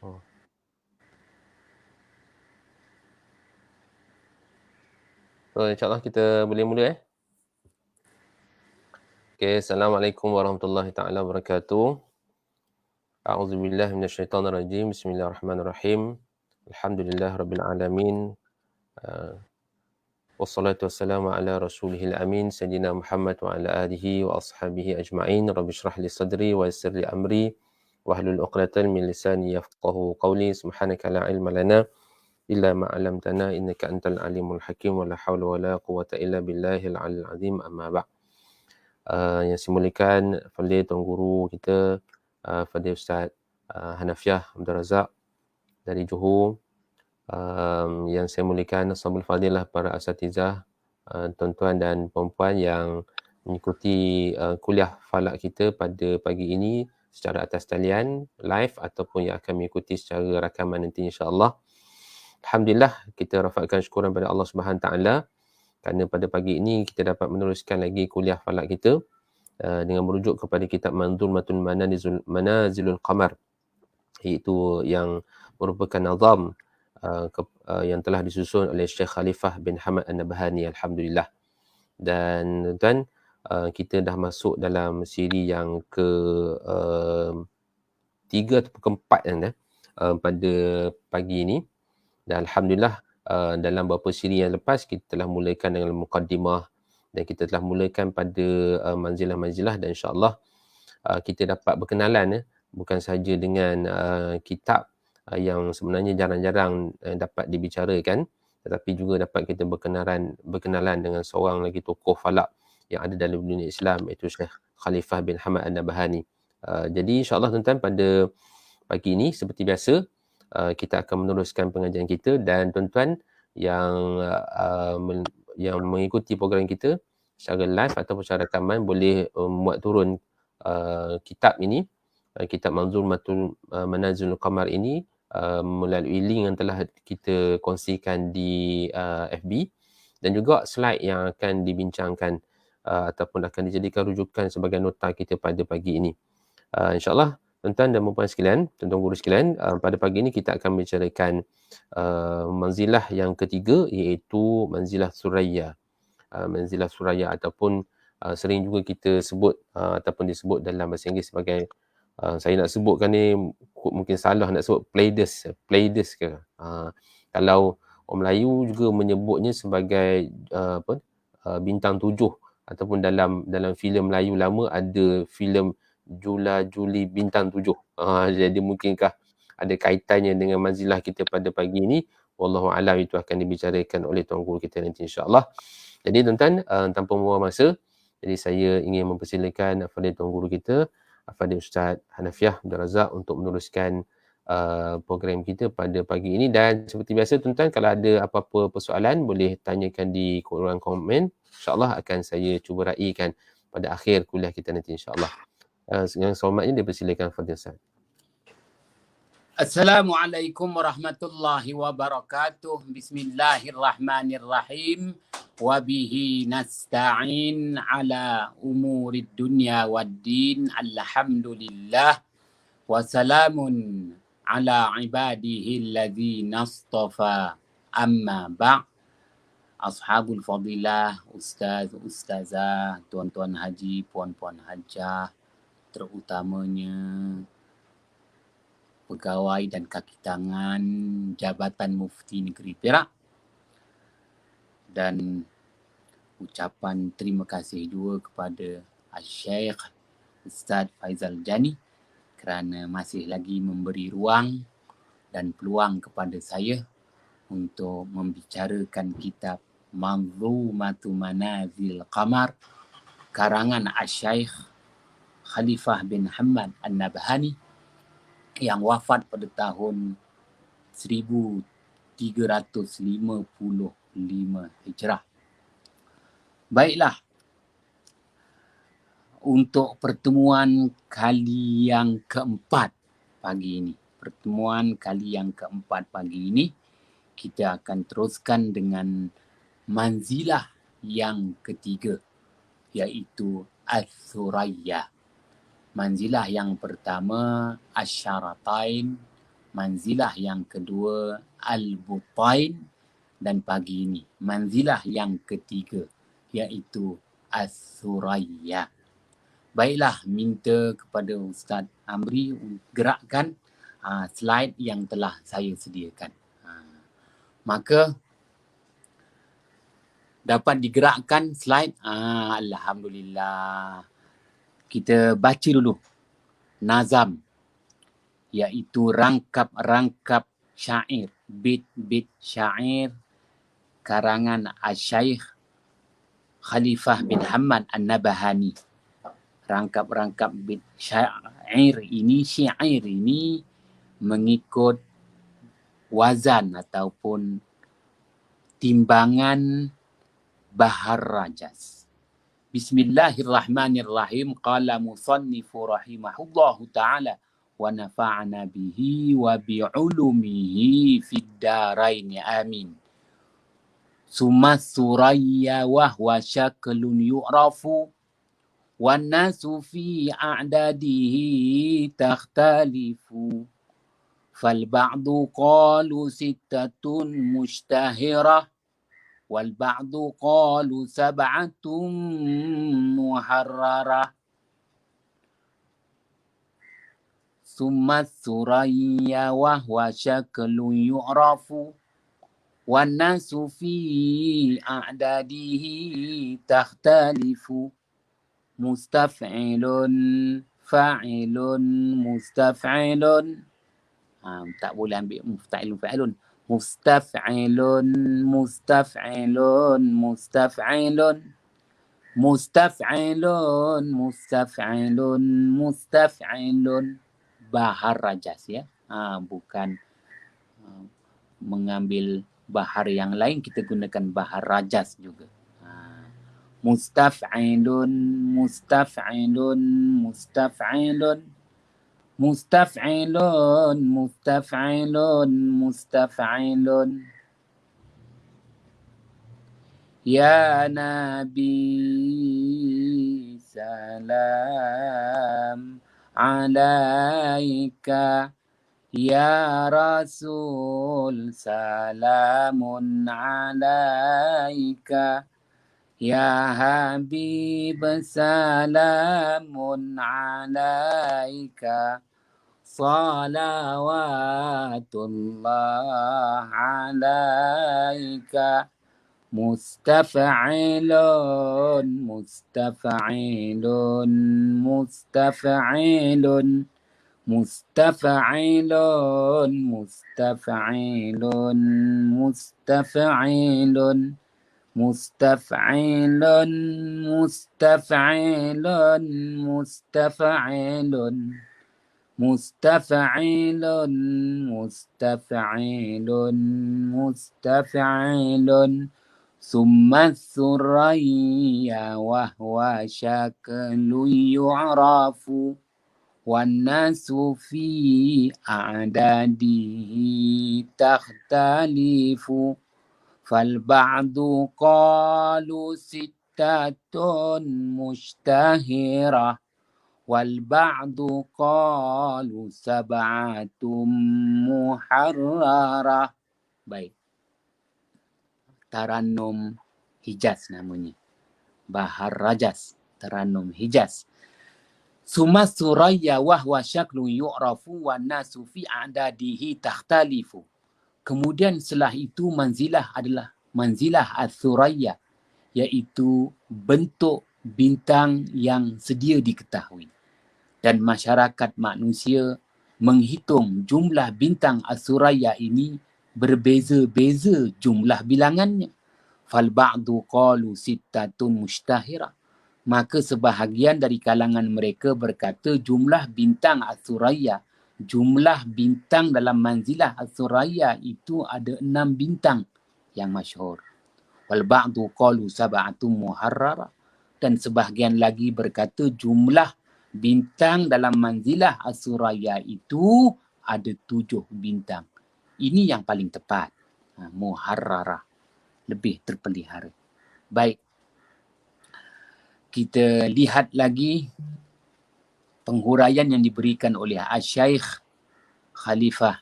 Oh. So, insyaAllah kita boleh mula Okay, Assalamualaikum warahmatullahi taala wabarakatuh. A'udzubillahi minasyaitonirrajim. Bismillahirrahmanirrahim. Alhamdulillahirabbil alamin. Wassalatu wassalamu ala rasulihil amin sayyidina Muhammad wa ala alihi wa ashabihi ajma'in. Rabbi shrah li sadri wa yassir li amri wahlul 'uqdatam min lisani yafqahu qawli. Subhanaka la ilma lana illa ma 'allamtana innaka antal alimul hakim wa la haula wa la quwwata illa billahil 'aliyyil 'azim. Amma ba'd. Yang saya muliakan Fadil Tuan Guru kita, Fadil Ustaz Hanafiah Abdul Razak dari Johor. Yang saya muliakan Ashabul Fadilah, para asatizah, tuan-tuan dan puan-puan yang mengikuti kuliah falak kita pada pagi ini secara atas talian live ataupun yang akan mengikuti secara rakaman nanti insya-Allah. Alhamdulillah, kita rafaqkan syukuran pada Allah Subhanahu taala kerana pada pagi ini kita dapat meneruskan lagi kuliah falak kita dengan merujuk kepada kitab Manzumatun Manazilul Qamar, iaitu yang merupakan nazam yang telah disusun oleh Syekh Khalifah bin Hamad An-Nabhani, alhamdulillah. Dan tuan, kita dah masuk dalam siri yang ke 3 atau keempat kan, pada pagi ini. Dan alhamdulillah, dalam beberapa siri yang lepas kita telah mulakan dengan muqaddimah dan kita telah mulakan pada manzilah-manzilah, dan insya-Allah kita dapat berkenalan bukan sahaja dengan kitab yang sebenarnya jarang-jarang dapat dibicarakan, tetapi juga dapat kita berkenalan dengan seorang lagi tokoh falak yang ada dalam dunia Islam, iaitu Syekh Khalifah bin Hamad An-Nabhani. Jadi insya-Allah tuan-tuan, pada pagi ini seperti biasa kita akan meneruskan pengajian kita, dan tuan-tuan yang mengikuti program kita secara live ataupun secara rakaman boleh muat turun kitab ini, kitab Manzumatun Manazilul Qamar ini melalui link yang telah kita kongsikan di FB, dan juga slide yang akan dibincangkan ataupun akan dijadikan rujukan sebagai nota kita pada pagi ini. InsyaAllah tuan-tuan dan puan-puan sekalian, tuan-tuan guru sekalian, pada pagi ini kita akan membicarakan manzilah yang ketiga, iaitu manzilah Suraya. Manzilah Suraya ataupun sering juga kita sebut ataupun disebut dalam bahasa Inggeris sebagai, saya nak sebutkan ni mungkin salah nak sebut Pleiades ke. Kalau orang Melayu juga menyebutnya sebagai bintang tujuh, ataupun dalam filem Melayu lama ada filem Jula Juli Bintang 7. Jadi mungkinkah ada kaitannya dengan manzilah kita pada pagi ini? Wallahu a'lam, itu akan dibicarakan oleh tuan guru kita nanti insya-Allah. Jadi tuan-tuan, tanpa membuang masa, jadi saya ingin mempersilakan Fadil tuan guru kita, Fadil Ustaz Hanafiah Abdul Razak, untuk meneruskan program kita pada pagi ini. Dan seperti biasa tuan-tuan, kalau ada apa-apa persoalan boleh tanyakan di ruang komen. InsyaAllah akan saya cuba raikan pada akhir kuliah kita nanti insya-Allah. Yang selamatnya dipersilakan Fadil Ustaz. Assalamualaikum warahmatullahi wabarakatuh. Bismillahirrahmanirrahim. Wabihi nasta'in ala umurid dunya waddin. Alhamdulillah. Wassalamun ala ibadihi alladhina astafa. Amma ba'. Ashabul fadilah, ustaz, ustazah, tuan-tuan haji, puan-puan hajah, terutamanya pegawai dan kaki tangan Jabatan Mufti Negeri Perak, dan ucapan terima kasih juga kepada Al-Syeikh Ustaz Faizal Jani kerana masih lagi memberi ruang dan peluang kepada saya untuk membicarakan kitab Manzumatu Manazil Qamar karangan Al-Syeikh Khalifah bin Hamad An-Nabhani yang wafat pada tahun 1355 Hijrah. Baiklah, untuk pertemuan kali yang keempat pagi ini, kita akan teruskan dengan manzilah yang ketiga, iaitu As-Suraya. Manzilah yang pertama, Asyaratain, Manzilah yang kedua Al-Butain, dan pagi ini manzilah yang ketiga iaitu As-Suraya. Baiklah, minta kepada Ustaz Amri gerakkan slide yang telah saya sediakan. Maka dapat digerakkan slide. Alhamdulillah. Kita baca dulu nazam, iaitu rangkap-rangkap syair, bit-bit syair karangan Asy-Syaikh Khalifah bin Hamad An-Nabahani. Rangkap-rangkap bit syair ini mengikut wazan ataupun timbangan Bahar Rajas. Bismillahirrahmanirrahim. Qala musannifu rahimahullahu ta'ala wa nafa'ana bihi wa bi'ulumihi fid darain amin. Summa suraya wa huwa syaklun yu'rafu wan nasu fi a'dadihi takhtalifu fal ba'du qalu sittatun mushtahirah wal ba'du qalu sab'atun muharrarah. Summa suraya wa huwa syaklun yu'rafu wan nasu fi a'dadihi takhtalifu mustaf'ilun fa'ilun mustaf'ilun. Tak boleh ambil mustaf'ilun fa'ilun. Mustaf'ilun mustaf'ilun mustaf'ilun mustaf'ilun mustaf'ilun mustaf'ilun. Bahar Rajas, ya. Bukan mengambil bahar yang lain, kita gunakan bahar Rajas juga. Mustaf'ilun mustaf'ilun mustaf'ilun mustaf'ilun mustaf'ilun mustaf'ilun. Ya Nabi salam alaika, ya Rasul salamun alaika, ya Habib salamun alaika, salawatullah alaika. Mustaf'ilun mustaf'ilun mustaf'ilun mustaf'ilun mustaf'ilun mustaf'ilun mustaf'ilun mustaf'ilun mustaf'ilun mustaf'ilun mustaf'ilun mustaf'ilun. Summa suraya wa huwa syaklun yu'rafu wan nasu fi a'dadihi takhtalifu fal ba'du qalu sittatun mushtahirah wal ba'du qalu sab'atum muharrarah. Baik. Tarannum Hijaz namanya. Bahar Rajas, Tarannum Hijaz. Summa suraya wa huwa syaklun yu'rafu wan nasu fi a'dadihi takhtalifu. Kemudian setelah itu manzilah adalah manzilah as-suraya, iaitu bentuk bintang yang sedia diketahui. Dan masyarakat manusia menghitung jumlah bintang as-suraya ini berbeza-beza jumlah bilangannya. Fal ba'du qalu sittatun mushtahirah. Maka sebahagian dari kalangan mereka berkata jumlah bintang as-suraya, jumlah bintang dalam manzilah as-suraya itu ada 6 bintang yang masyhur. Wal ba'du qalu sab'atun muharrarah. Dan sebahagian lagi berkata jumlah bintang dalam manzilah as-suraya itu ada 7 bintang. Ini yang paling tepat. Muharrarah. Lebih terpelihara. Baik. Kita lihat lagi penghuraian yang diberikan oleh Asy-Syaikh Khalifah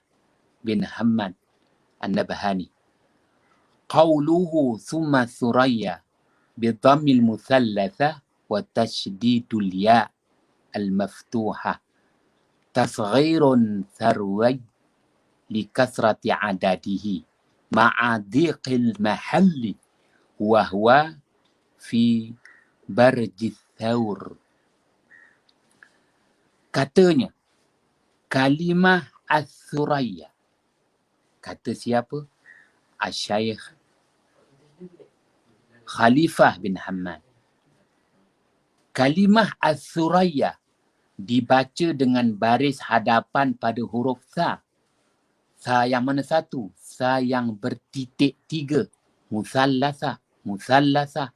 bin Hamad An-Nabhani. Qawluhu thumma Thuraya bidhammil muthallatha wa tashdidul ya al-maftuhah tasghirun tharway likasrati adadihi ma'adhiqil mahalli wa huwa fi barjith thawr. Katanya, kalimah As-Suraya. Kata siapa? Asy-Syaikh Khalifah bin Hamad. Kalimah As-Suraya dibaca dengan baris hadapan pada huruf Sa. Sa yang mana satu? Sa yang bertitik tiga. Musallasa. Musallasa.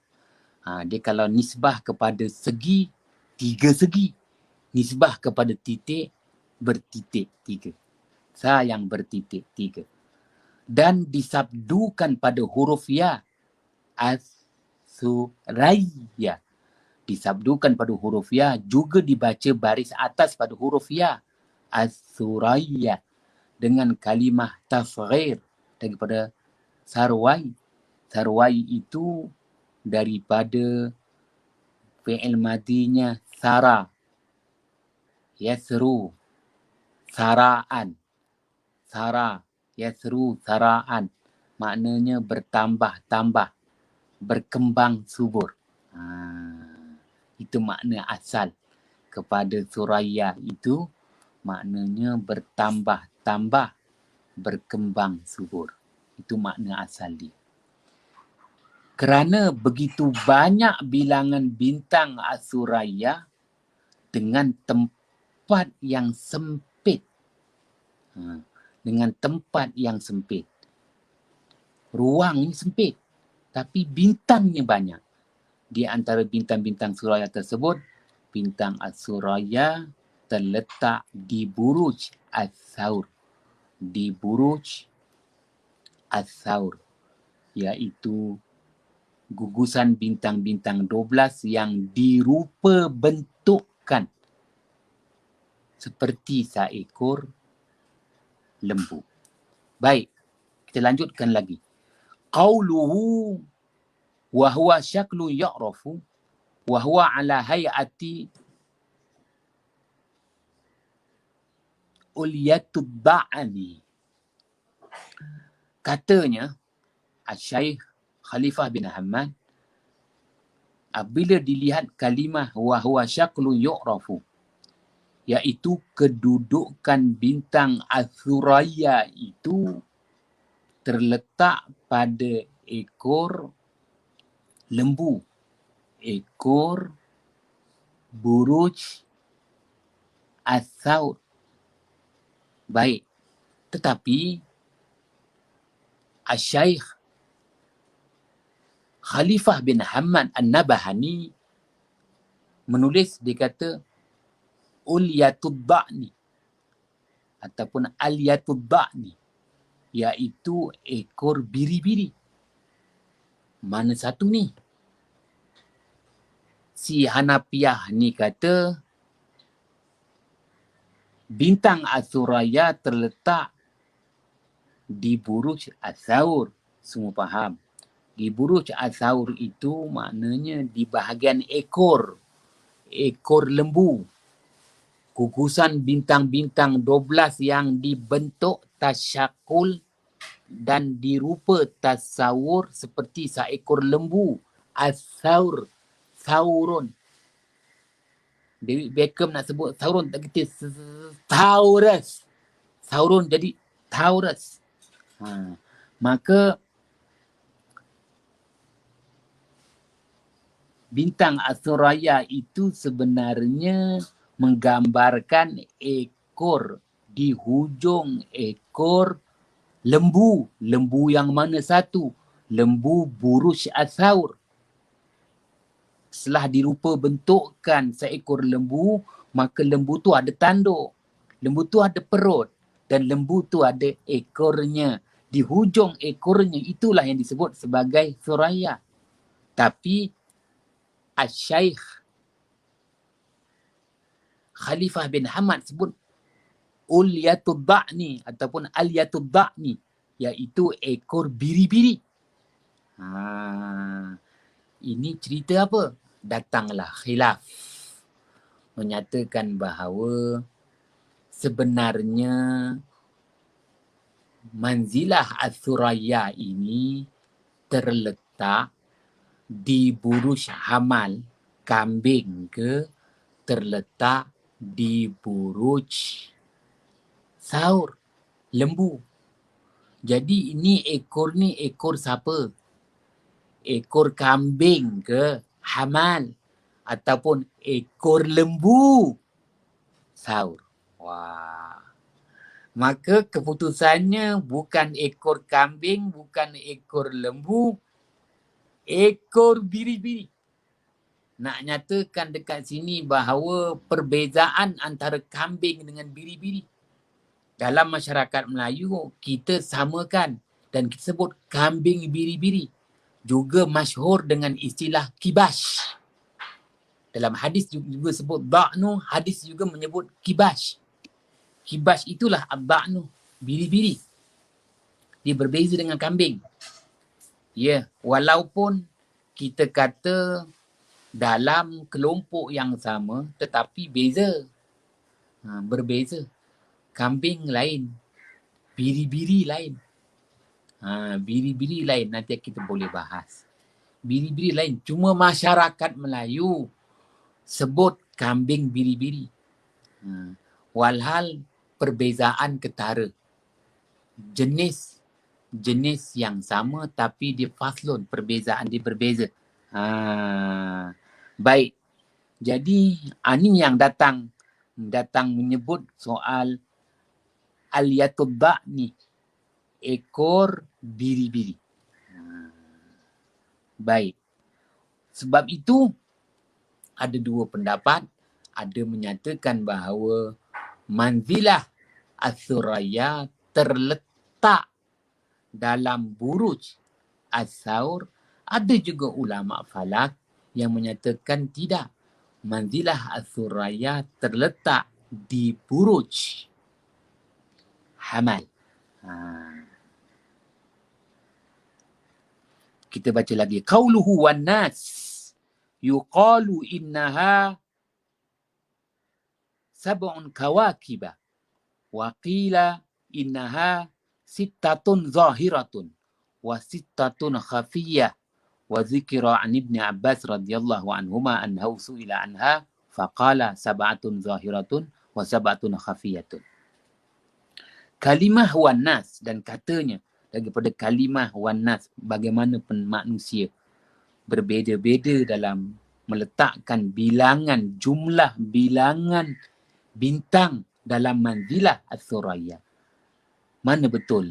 Dia kalau nisbah kepada segi, tiga segi. Nisbah kepada titik, bertitik tiga. Sa yang bertitik tiga. Dan disabdukan pada huruf Ya. As-Suraya. Disabdukan pada huruf Ya. Juga dibaca baris atas pada huruf Ya. As-Suraya. Dengan kalimah tasghir daripada sarwai. Sarwai itu daripada fi'il madinya sara. Yasru. Saraan. Sara. Yasru. Saraan. Maknanya bertambah-tambah. Berkembang subur. Itu makna asal kepada Suraya itu. Maknanya bertambah-tambah. Berkembang subur. Itu makna asal dia. Kerana begitu banyak bilangan bintang As-Suraya dengan tempat yang sempit. Dengan tempat yang sempit. Ruang ini sempit. Tapi bintangnya banyak. Di antara bintang-bintang Suraya tersebut, bintang As-Suraya terletak di Buruj As-Saur. Di Buruj As-Saur. Iaitu gugusan bintang-bintang 12 yang dirupa bentukkan seperti seekor lembu. Baik, kita lanjutkan lagi. Qauluhu wa huwa syaklu ya'rafu wa huwa ala hayati ulyatud da'ani. Katanya Asy-Syaikh Khalifah bin Hamad, apabila dilihat kalimah wa huwa syaklu yu'rafu, iaitu kedudukan bintang As-Suraya itu terletak pada ekor lembu, ekor Buruj As-Saur. Baik, tetapi Asy-Syaikh Khalifah bin Hamad An-Nabhani menulis, dia kata ulyatud da'ni ataupun alyatud da'ni, iaitu ekor biri-biri. Mana satu ni? Si Hanafiyah ni kata bintang As-Suraya terletak di Buruj As-Saur. Semua faham. Di Buruj As-Saur itu maknanya di bahagian ekor lembu. Gugusan bintang-bintang 12 yang dibentuk tasyakul dan dirupa tasawur seperti seekor lembu. As-Saur. Saurun. David Beckham nak sebut Saurun, tak kata Taurus. Saurun jadi Taurus. Maka bintang As-Suraya itu sebenarnya menggambarkan ekor, di hujung ekor lembu. Lembu yang mana satu? Lembu Buruj As-Saur. Setelah dirupa bentukkan seekor lembu, maka lembu tu ada tanduk, lembu tu ada perut, dan lembu tu ada ekornya. Di hujung ekornya itulah yang disebut sebagai Suraya. Tapi Asy-Syaikh Khalifah bin Hamad sebut ulyatud da'ni ataupun alyatud da'ni, iaitu ekor biri-biri. Ini cerita apa? Datanglah khilaf menyatakan bahawa sebenarnya manzilah As-Suraya ini terletak di buruj hamal kambing ke terletak di buruj saur lembu. Jadi ini ekor siapa? Ekor kambing ke hamal ataupun ekor lembu saur. Wah. Maka keputusannya bukan ekor kambing, bukan ekor lembu, ekor biri-biri. Nak nyatakan dekat sini bahawa perbezaan antara kambing dengan biri-biri. Dalam masyarakat Melayu, kita samakan dan kita sebut kambing biri-biri. Juga masyhur dengan istilah kibash. Dalam hadis juga sebut da'nu, hadis juga menyebut kibash. Kibash itulah ad-da'nu, biri-biri. Dia berbeza dengan kambing. Ya, walaupun kita kata dalam kelompok yang sama tetapi beza. Berbeza. Kambing lain, biri-biri lain. Biri-biri lain, nanti kita boleh bahas. Biri-biri lain, cuma masyarakat Melayu sebut kambing biri-biri. Walhal perbezaan ketara. Jenis yang sama tapi dia faslun, perbezaan dia berbeza. Baik. Jadi ini yang datang menyebut soal alyatud da'ni, ekor biri-biri. Baik. Sebab itu ada dua pendapat. Ada menyatakan bahawa manzilah As-Suraya terletak dalam buruj As-Saur. Ada juga ulama falak yang menyatakan tidak. Manzilah As-Suraya terletak di buruj Hamal. Kita baca lagi. Qauluhu wan nas yuqalu innaha sab'un kawakiba wa qila innaha sittatun zahiratun wa sittatun khafiyah wa zikra an Ibn Abbas radhiyallahu anhuma annahu su'ila anha faqala sab'atun zahiratun wa sab'atun khafiyatun. Kalimah wan nas, dan katanya daripada kalimah wan nas, bagaimana manusia berbeza-beza dalam meletakkan jumlah bilangan bintang dalam manzilah As-Suraya. Mana betul?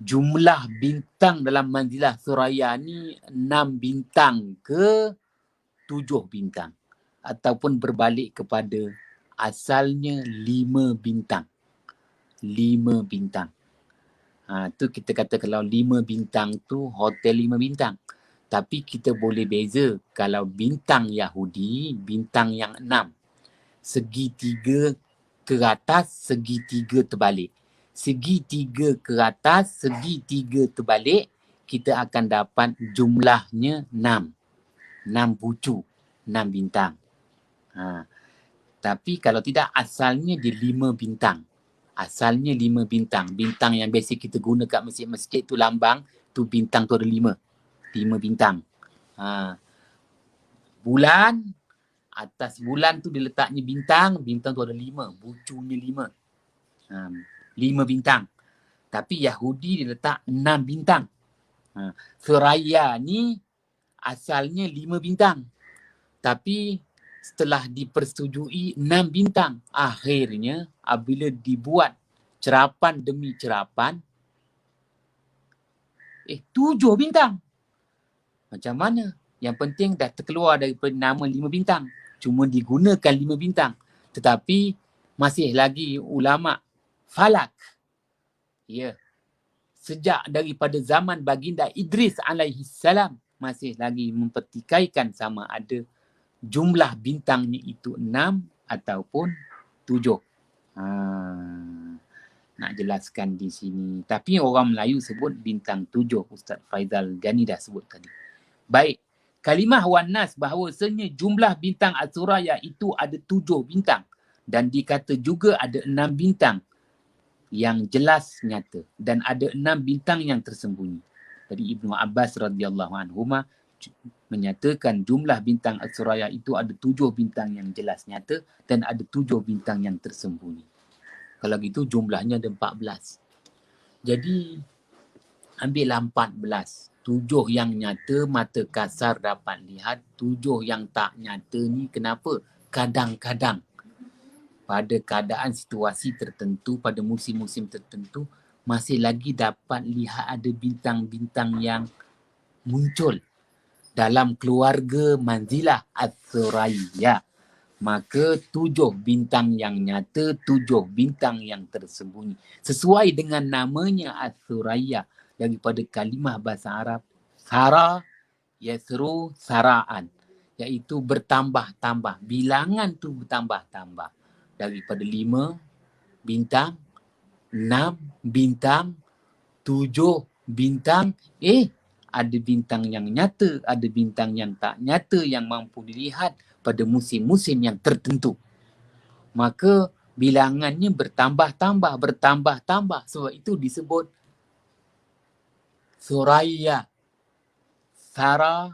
Jumlah bintang dalam manzilah Suraya ni 6 bintang ke 7 bintang? Ataupun berbalik kepada asalnya 5 bintang. 5 bintang. Tu kita kata kalau 5 bintang tu hotel 5 bintang. Tapi kita boleh beza kalau bintang Yahudi, bintang yang 6. Segitiga ke atas, segitiga terbalik. Segitiga ke atas, segitiga terbalik, kita akan dapat jumlahnya 6. 6 bucu, 6 bintang. Tapi kalau tidak, asalnya dia 5 bintang. Asalnya 5 bintang. Bintang yang biasa kita guna kat masjid-masjid tu lambang, tu bintang tu ada 5. 5 bintang. Bulan, atas bulan tu dia letaknya bintang tu ada 5. Bucunya 5. 5 bintang. Tapi Yahudi dia letak 6 bintang. Suraya ni asalnya 5 bintang. Tapi setelah dipersetujui 6 bintang. Akhirnya apabila dibuat cerapan demi cerapan, 7 bintang. Macam mana? Yang penting dah terkeluar daripada nama 5 bintang. Cuma digunakan 5 bintang. Tetapi masih lagi ulama falak. Ya. Sejak daripada zaman baginda Idris alaihissalam masih lagi mempertikaikan sama ada jumlah bintangnya itu 6 ataupun 7. Nak jelaskan di sini. Tapi orang Melayu sebut bintang 7. Ustaz Faizal Ghani dah sebut tadi. Baik. Kalimah Wan-Nas bahawasanya jumlah bintang As-Suraya itu ada 7 bintang. Dan dikata juga ada 6 bintang yang jelas nyata. Dan ada 6 bintang yang tersembunyi. Dari Ibnu Abbas radhiyallahu anhuma menyatakan jumlah bintang As-Suraya itu ada 7 bintang yang jelas nyata dan ada 7 bintang yang tersembunyi. Kalau gitu jumlahnya ada 14. Jadi ambillah 14. 7 yang nyata mata kasar dapat lihat. 7 yang tak nyata ni kenapa? Kadang-kadang pada keadaan situasi tertentu, pada musim-musim tertentu, masih lagi dapat lihat ada bintang-bintang yang muncul dalam keluarga manzilah As-Suraya. Maka 7 bintang yang nyata, 7 bintang yang tersembunyi. Sesuai dengan namanya As-Suraya daripada kalimah bahasa Arab Sara, Yasru, Saraan. Iaitu bertambah-tambah. Bilangan tu bertambah-tambah. Daripada 5 bintang, 6 bintang, 7 bintang. Ada bintang yang nyata, ada bintang yang tak nyata yang mampu dilihat pada musim-musim yang tertentu. Maka bilangannya bertambah-tambah, bertambah-tambah. Sebab itu disebut Suraya, Sara,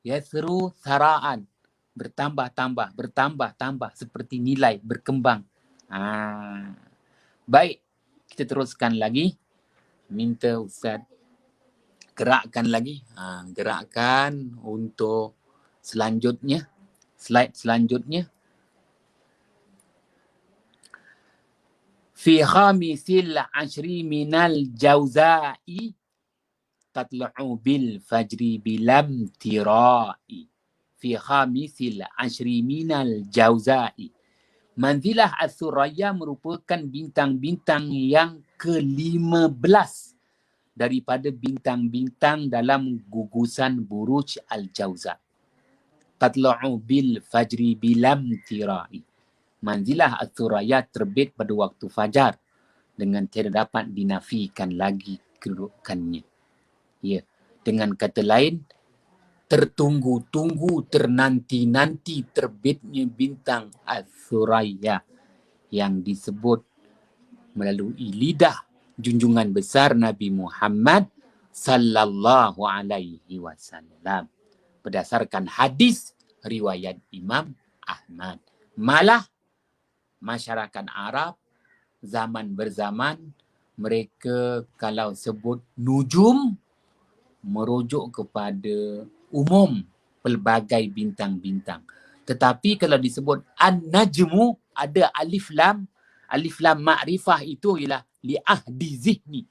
Yasru, Saraan. Bertambah-tambah, bertambah-tambah. Seperti nilai, berkembang. Baik, kita teruskan lagi. Minta Ustaz gerakkan lagi. Gerakkan untuk selanjutnya. Slide selanjutnya. Fi khamisil ashri minal jauza'i tatlu'u bil fajri bilam tirai. Fi khamisil ashri minal jauza'i. Manzilah As-Suraya merupakan bintang-bintang yang ke-15 daripada bintang-bintang dalam gugusan Buruj Al-Jauza. Tatlu'u bil fajri bilam tirai. Manzilah As-Suraya terbit pada waktu fajar dengan tidak dapat dinafikan lagi kedudukannya. Ya, dengan kata lain, tertunggu-tunggu, ternanti-nanti terbitnya bintang As-Suraya yang disebut melalui lidah junjungan besar Nabi Muhammad sallallahu alaihi wasallam berdasarkan hadis riwayat Imam Ahmad. Malah masyarakat Arab zaman berzaman mereka kalau sebut nujum merujuk kepada umum pelbagai bintang-bintang. Tetapi kalau disebut an-najmu ada alif lam ma'rifah itu ialah li ahdi zihni.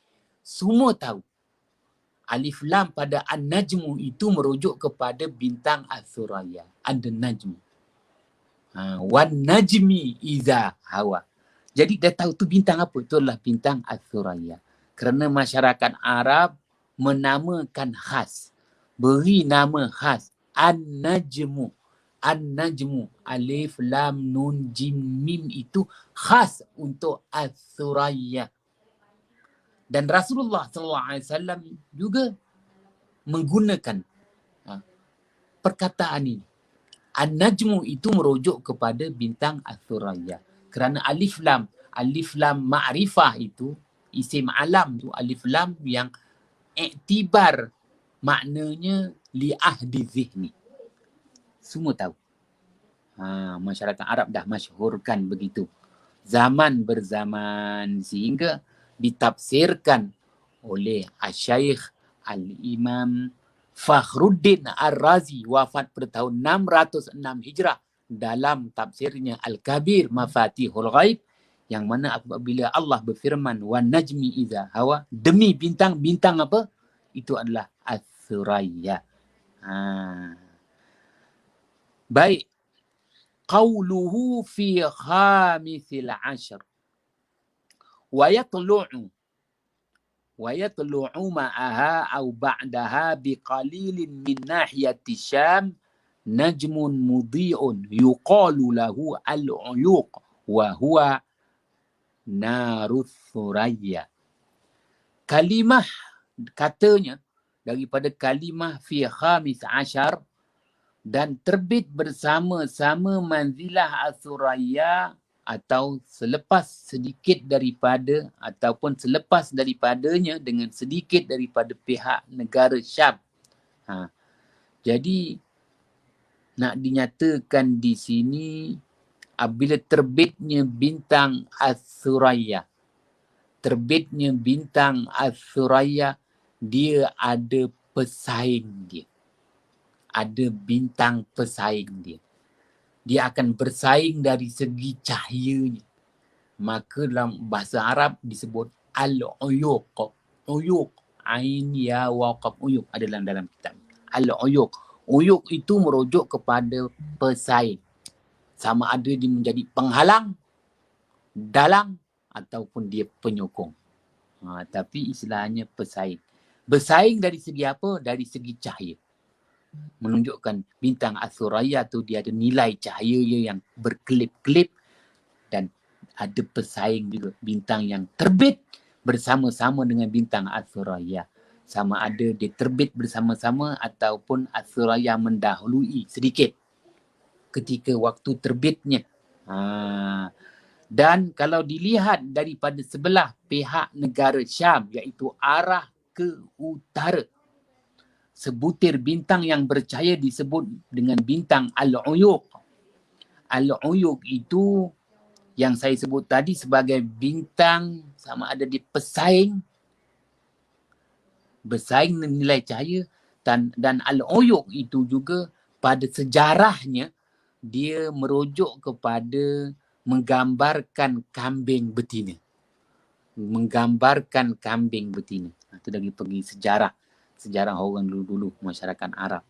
Semua tahu. Alif lam pada an-najmu itu merujuk kepada bintang As-Suraya. An-najmu. Wan najmi iza hawa. Jadi dah tahu tu bintang apa? Itulah bintang As-Suraya. Kerana masyarakat Arab menamakan khas. Beri nama khas. An-najmu. An-najmu. Alif, lam, nun, jim, mim itu khas untuk As-Suraya. Dan Rasulullah SAW juga menggunakan perkataan ini. An-najmu itu merujuk kepada bintang As-Suraya. Kerana alif lam ma'rifah itu, isim alam tu alif lam yang iktibar maknanya li ahdi zihni. Semua tahu. Masyarakat Arab dah masyhurkan begitu. Zaman berzaman sehingga ditafsirkan oleh Asy-Syaikh Al-Imam Fakhruddin Ar-Razi wafat pada tahun 606 Hijrah dalam tafsirnya Al-Kabir Mafatihul Ghaib yang mana apabila Allah berfirman wan najmi idza hawa, demi bintang-bintang apa? Itu adalah As-Suraya. Baik. Qauluhu fi khamisil ashr wa yatlu'u ma'aha aw ba'daha biqalilin min nahiyati Syam najmun mudhi'un yuqalu lahu al-uyuq wa huwa Narus Suraya. Kalimah katanya daripada kalimah fi khamis ashar dan terbit bersama-sama manzilah as-suraya atau selepas sedikit daripada ataupun selepas daripadanya dengan sedikit daripada pihak negara Syam. Jadi nak dinyatakan di sini apabila terbitnya bintang as-suraya. Terbitnya bintang as-suraya, dia ada pesaing dia. Ada bintang pesaing dia. Dia akan bersaing dari segi cahayanya. Maka dalam bahasa Arab disebut al-uyuq. Uyuq. Ain, ya, waqaf, uyuq. Ada dalam kitab. Al-uyuq. Uyuq itu merujuk kepada pesaing. Sama ada dia menjadi penghalang, dalang, ataupun dia penyokong. Tapi istilahnya pesaing. Bersaing dari segi apa? Dari segi cahaya. Menunjukkan bintang as-suraya tu dia ada nilai cahaya yang berkelip-kelip dan ada pesaing juga. Bintang yang terbit bersama-sama dengan bintang as-suraya. Sama ada dia terbit bersama-sama ataupun as-suraya mendahului sedikit ketika waktu terbitnya. Dan kalau dilihat daripada sebelah pihak negara Syam, iaitu arah ke utara, sebutir bintang yang bercahaya disebut dengan bintang Al-Uyuq. Al-Uyuq itu yang saya sebut tadi sebagai bintang sama ada di pesaing, bersaing nilai cahaya, dan Al-Uyuq itu juga pada sejarahnya dia merujuk kepada menggambarkan kambing betina. Menggambarkan kambing betina. Itu dari pergi sejarah orang dulu-dulu masyarakat Arab.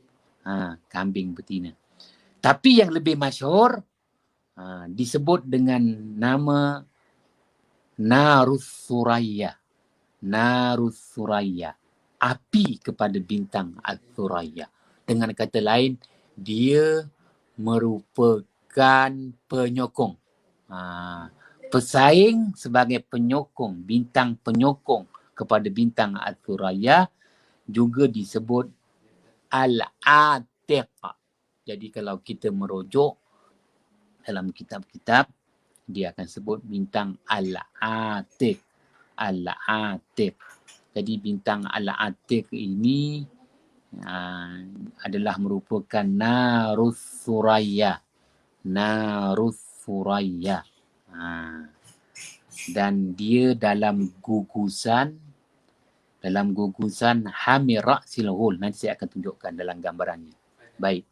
Kambing betina. Tapi yang lebih masyhur disebut dengan nama Narus Suraya. Narus Suraya. Api kepada bintang Al-Suraya. Dengan kata lain, dia merupakan penyokong. Pesaing sebagai penyokong, bintang penyokong kepada bintang Al-Suraya juga disebut Al-Atiq. Jadi kalau kita merujuk dalam kitab-kitab, dia akan sebut bintang Al-Atiq. Al-Atiq. Jadi bintang Al-Atiq ini adalah merupakan Narus Suraya. Narus Suraya. Dan dia dalam gugusan Hamir Ra'sil Ghul. Nanti saya akan tunjukkan dalam gambarannya. Baik.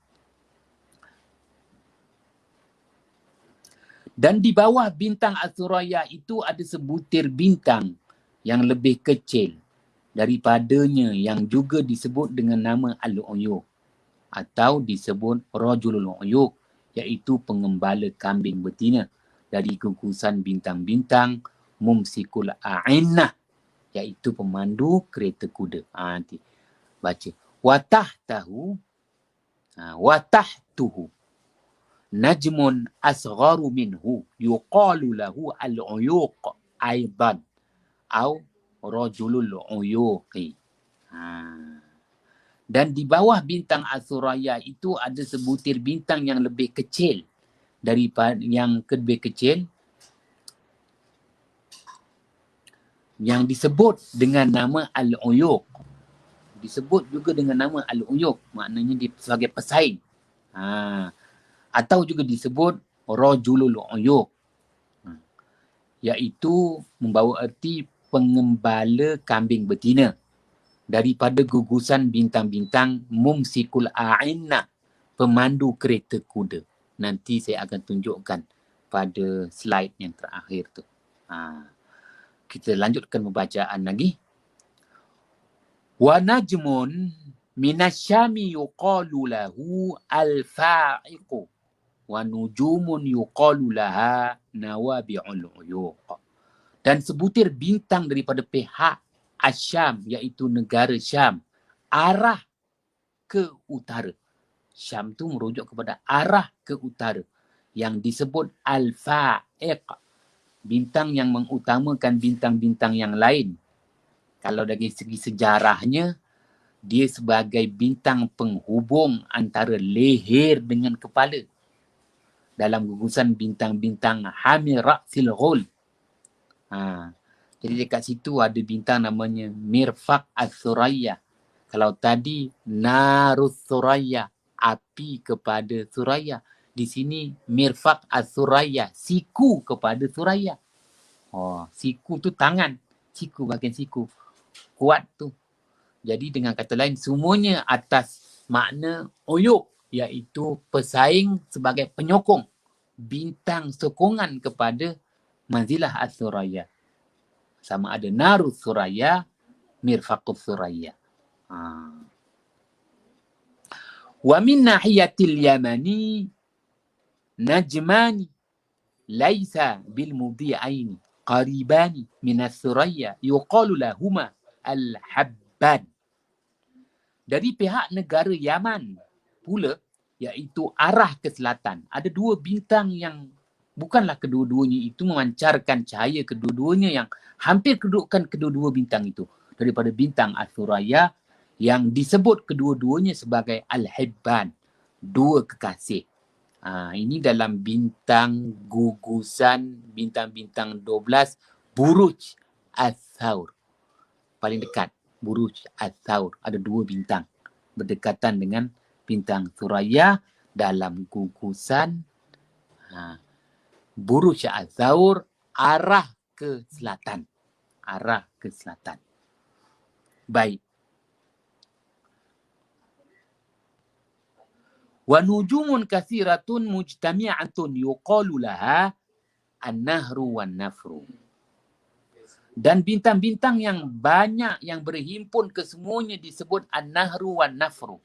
Dan di bawah bintang As-Suraya itu ada sebutir bintang yang lebih kecil daripadanya yang juga disebut dengan nama Al-Uyuq atau disebut Rajulul Uyuq, iaitu pengembala kambing betina dari gugusan bintang-bintang Mumsikul A'innah, iaitu pemandu kereta kuda. Nanti baca. Watahtuhu najmun asgharu minhu yuqalu lahu al-uyuq aidan au rajulul uyuqi. Dan di bawah bintang As-Suraya itu ada sebutir bintang yang lebih kecil daripada yang lebih kecil yang disebut dengan nama Al-Uyuq. Disebut juga dengan nama Al-Uyuq, maknanya dia sebagai pesaing. Atau juga disebut Rajulul Uyuq, iaitu membawa erti pengembala kambing betina daripada gugusan bintang-bintang Mumsikul A'innah, pemandu kereta kuda. Nanti saya akan tunjukkan pada slide yang terakhir tu. Kita lanjutkan pembacaan lagi. Wa najmun minasyami yuqalu lahu al-fa'iqu wa nujumun yuqalu laha nawabi'ul uyuq. Dan sebutir bintang daripada pihak Asyam, iaitu negara Syam, arah ke utara. Syam tu merujuk kepada arah ke utara yang disebut al-fa'iq. bintang yang mengutamakan bintang-bintang yang lain. Kalau dari segi sejarahnya, dia sebagai bintang penghubung antara leher dengan kepala. Dalam gugusan bintang-bintang Hamil Ra'sil Ghul. Jadi dekat situ ada bintang namanya Mirfaq As-Suraya. Kalau tadi Narus Suraya, api kepada Suraya. Di sini Mirfaq As-Suraya, siku kepada Suraya. Siku tu tangan. Siku bahagian siku. Kuat tu. Jadi dengan kata lain, semuanya atas makna uyuk, iaitu pesaing sebagai penyokong. Bintang sokongan kepada Manzilah As-Suraya. Sama ada Narus Suraya, Mirfaqus Suraya. Wa min nahiyatil yamani najmani laisa bil mudhi'aini qaribani min as-suraya yuqalu lahuma al-habban. Dari pihak negara Yaman pula, iaitu arah ke selatan, ada dua bintang yang bukanlah kedua-duanya itu memancarkan cahaya, kedua-duanya yang hampir kedudukan kedua-dua bintang itu daripada bintang As-Suraya yang disebut kedua-duanya sebagai Al-Hibban, dua kekasih. Ini dalam bintang gugusan bintang-bintang 12 Buruj As-Saur. Paling dekat Buruj As-Saur, ada dua bintang berdekatan dengan bintang Suraya dalam gugusan Buruj As-Saur, arah ke selatan. Arah ke selatan. Baik. Wa nujumun katsiratun mujtami'atun yuqalu laha an-nahru wan-nafru. Dan bintang-bintang yang banyak yang berhimpun kesemuanya disebut an-nahru wan-nafru.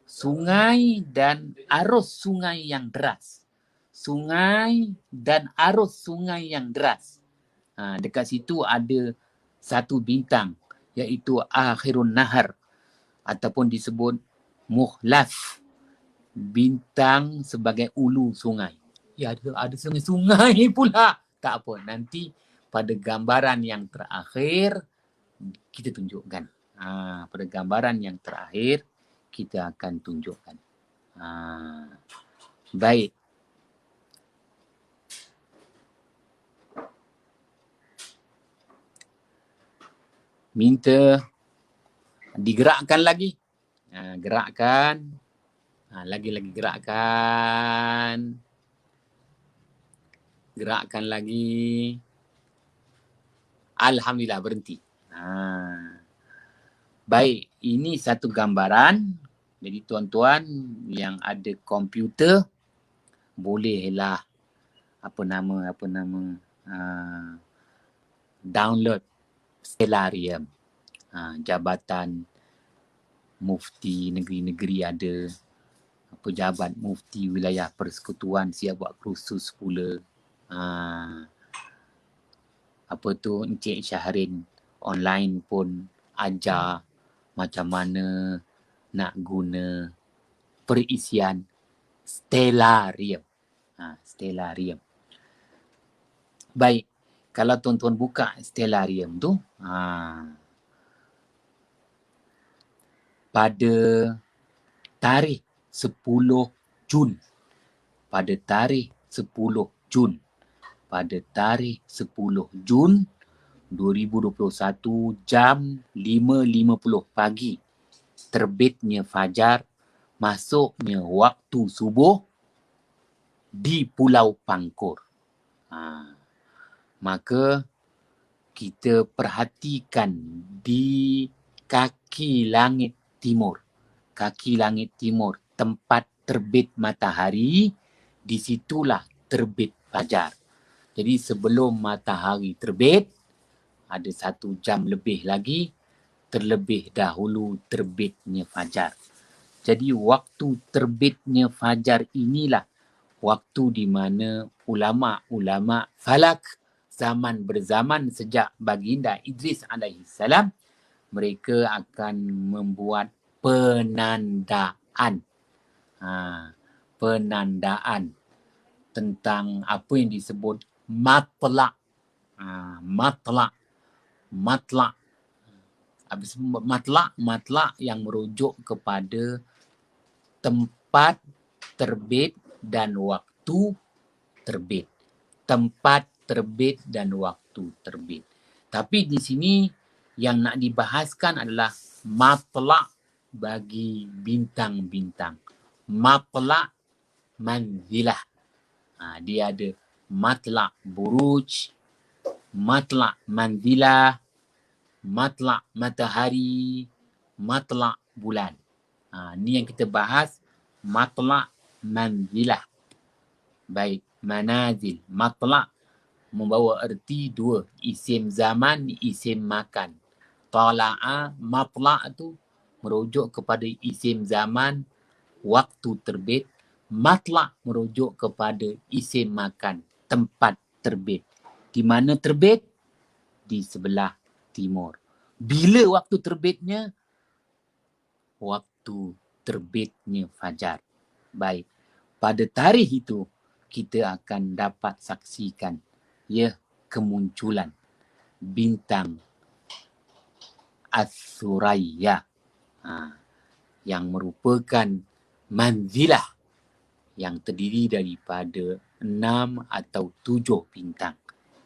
Sungai dan arus sungai yang deras. Sungai dan arus sungai yang deras. Dekat situ ada satu bintang, iaitu Akhirun Nahar, ataupun disebut Muhlaf, bintang sebagai ulu sungai. Ya, ada sungai-sungai pula. Tak apa, nanti pada gambaran yang terakhir kita tunjukkan. Pada gambaran yang terakhir kita akan tunjukkan. Baik. Minta digerakkan lagi. Gerakkan. Lagi-lagi gerakkan. Gerakkan lagi. Alhamdulillah, berhenti. Baik, ini satu gambaran. Jadi tuan-tuan yang ada komputer, bolehlah download Stellarium. Jabatan Mufti negeri-negeri ada. Pejabat Mufti Wilayah Persekutuan siap buat kursus pula. Encik Syahrin online pun ajar macam mana nak guna perisian Stellarium. Stellarium. Baik, kalau tuan-tuan buka Stellarium tu, pada tarikh 10 Jun. Pada tarikh 10 Jun. Pada tarikh 10 Jun 2021 jam 5.50 pagi. Terbitnya fajar, masuknya waktu subuh di Pulau Pangkor. Maka kita perhatikan di kaki langit timur. Kaki langit timur, tempat terbit matahari, disitulah terbit fajar. Jadi sebelum matahari terbit, ada 1 jam lebih lagi, terlebih dahulu terbitnya fajar. Jadi waktu terbitnya fajar inilah waktu di mana ulama-ulama falak zaman berzaman sejak baginda Idris alaihissalam, mereka akan membuat penandaan. Penandaan tentang apa yang disebut matlak Matla'. Matla'. Habis matla' yang merujuk kepada tempat terbit dan waktu terbit. Tempat terbit dan waktu terbit. Tapi di sini yang nak dibahaskan adalah matla' bagi bintang-bintang. Matla' manzilah. Dia ada matla' buruj, matla' manzilah, matla' matahari, matla' bulan. Ni yang kita bahas, matla' manzilah. Baik, manazil. Matla' membawa erti dua, isim zaman, isim makan. Tala'a, matla' tu merujuk kepada isim zaman, waktu terbit. Matla' merujuk kepada isim makan, tempat terbit. Di mana terbit? Di sebelah timur. Bila waktu terbitnya? Waktu terbitnya fajar. Baik, pada tarikh itu kita akan dapat saksikan kemunculan bintang As-Suraya yang merupakan manzilah yang terdiri daripada 6 atau 7 bintang.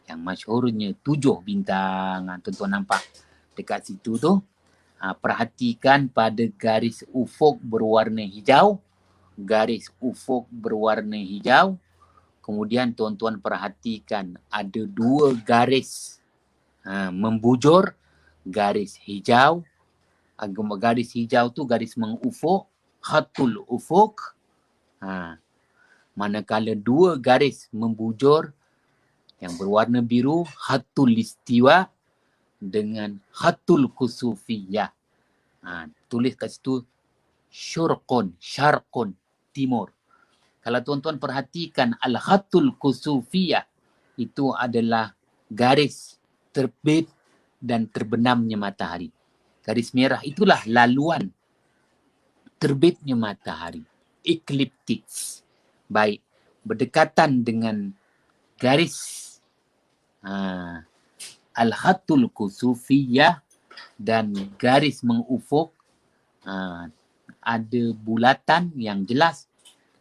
Yang masyhurnya 7 bintang. Tuan-tuan nampak dekat situ tu. Perhatikan pada garis ufuk berwarna hijau. Garis ufuk berwarna hijau. Kemudian tuan-tuan perhatikan ada 2 garis membujur. Garis hijau. Garis hijau tu garis mengufuk. Khatul ufuk. Manakala 2 garis membujur yang berwarna biru, khatul istiwa dengan khatul kusufiyah. Tulis kat situ syurqun, syarqun, timur. Kalau tuan-tuan perhatikan al-khatul kusufiyah, itu adalah garis terbit dan terbenamnya matahari. Garis merah itulah laluan terbitnya matahari. Ekliptik. Baik, berdekatan dengan garis al-khatul kusufiyah dan garis mengufuk, ada bulatan yang jelas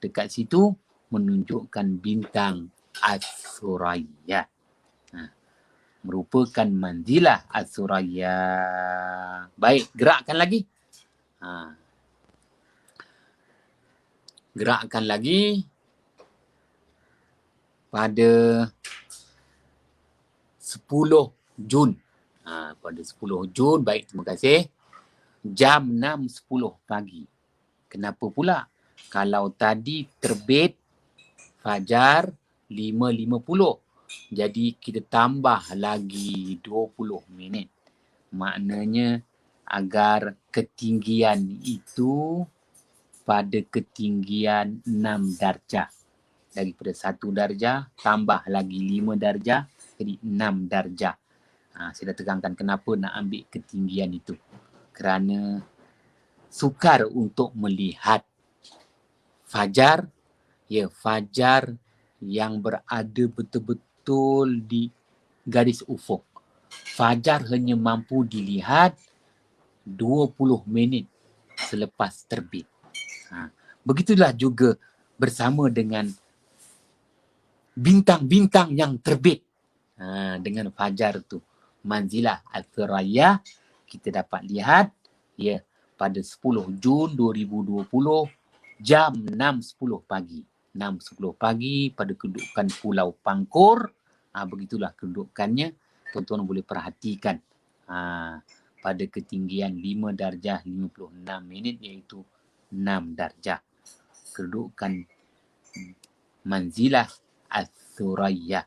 dekat situ menunjukkan bintang As-Suraya. Merupakan manzilah As-Suraya. Baik, gerakkan lagi. Gerakkan lagi pada 10 Jun. Pada 10 Jun, baik, terima kasih. Jam 6.10 pagi. Kenapa pula? Kalau tadi terbit fajar 5.50. Jadi kita tambah lagi 20 minit. Maknanya agar ketinggian itu pada ketinggian 6 darjah. Daripada 1 darjah tambah lagi 5 darjah. Jadi 6 darjah. Saya dah terangkan kenapa nak ambil ketinggian itu. Kerana sukar untuk melihat fajar. Fajar yang berada betul-betul di garis ufuk. Fajar hanya mampu dilihat 20 minit selepas terbit. Begitulah juga bersama dengan bintang-bintang yang terbit. Dengan fajar tu, manzilah As-Suraya, kita dapat lihat pada 10 Jun 2020 jam 6.10 pagi. 6.10 pagi pada kedudukan Pulau Pangkor. Begitulah kedudukannya. Tuan-tuan boleh perhatikan. Pada ketinggian 5 darjah 56 minit iaitu 6 darjah. Kedudukan manzilah As-Suraya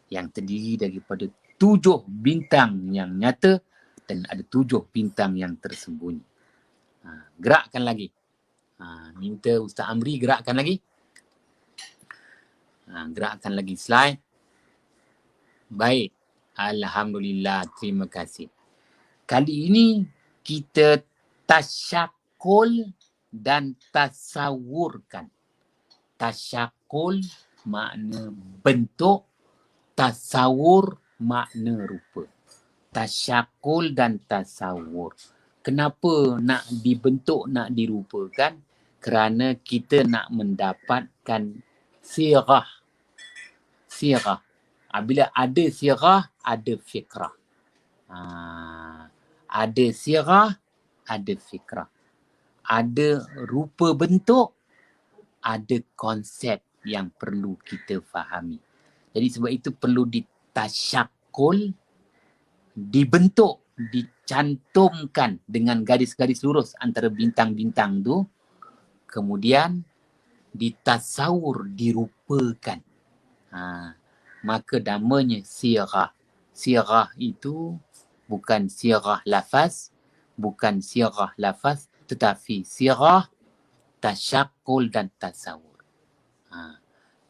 yang terdiri daripada 7 bintang yang nyata dan ada 7 bintang yang tersembunyi. Gerakkan lagi. Minta Ustaz Amri gerakkan lagi. Gerakkan lagi slide. Baik. Alhamdulillah. Terima kasih. Kali ini kita tasyakul dan tasawurkan. Tasyakul makna bentuk, tasawur makna rupa. Tasyakul dan tasawur. Kenapa nak dibentuk, nak dirupakan? Kerana kita nak mendapatkan sirah. Sirah. Bila ada sirah, ada fikrah. Ada sirah, ada fikrah. Ada rupa bentuk, ada konsep yang perlu kita fahami. Jadi sebab itu perlu ditasyakul, dibentuk, dicantumkan dengan garis-garis lurus antara bintang-bintang tu, kemudian ditasawur, dirupakan. Maka namanya sirah. Sirah itu bukan sirah lafaz, bukan sirah lafaz, tetapi sirah, tasyakul dan tasawur.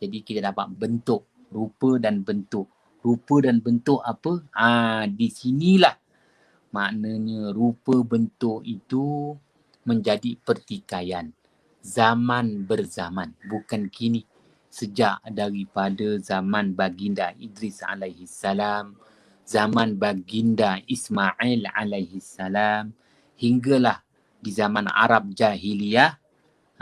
Jadi kita dapat bentuk, rupa dan bentuk. Rupa dan bentuk apa? Di sinilah maknanya rupa bentuk itu menjadi pertikaian. Zaman berzaman, bukan kini. Sejak daripada zaman baginda Idris alaihi salam, zaman baginda Ismail alaihi salam, hinggalah di zaman Arab jahiliyah,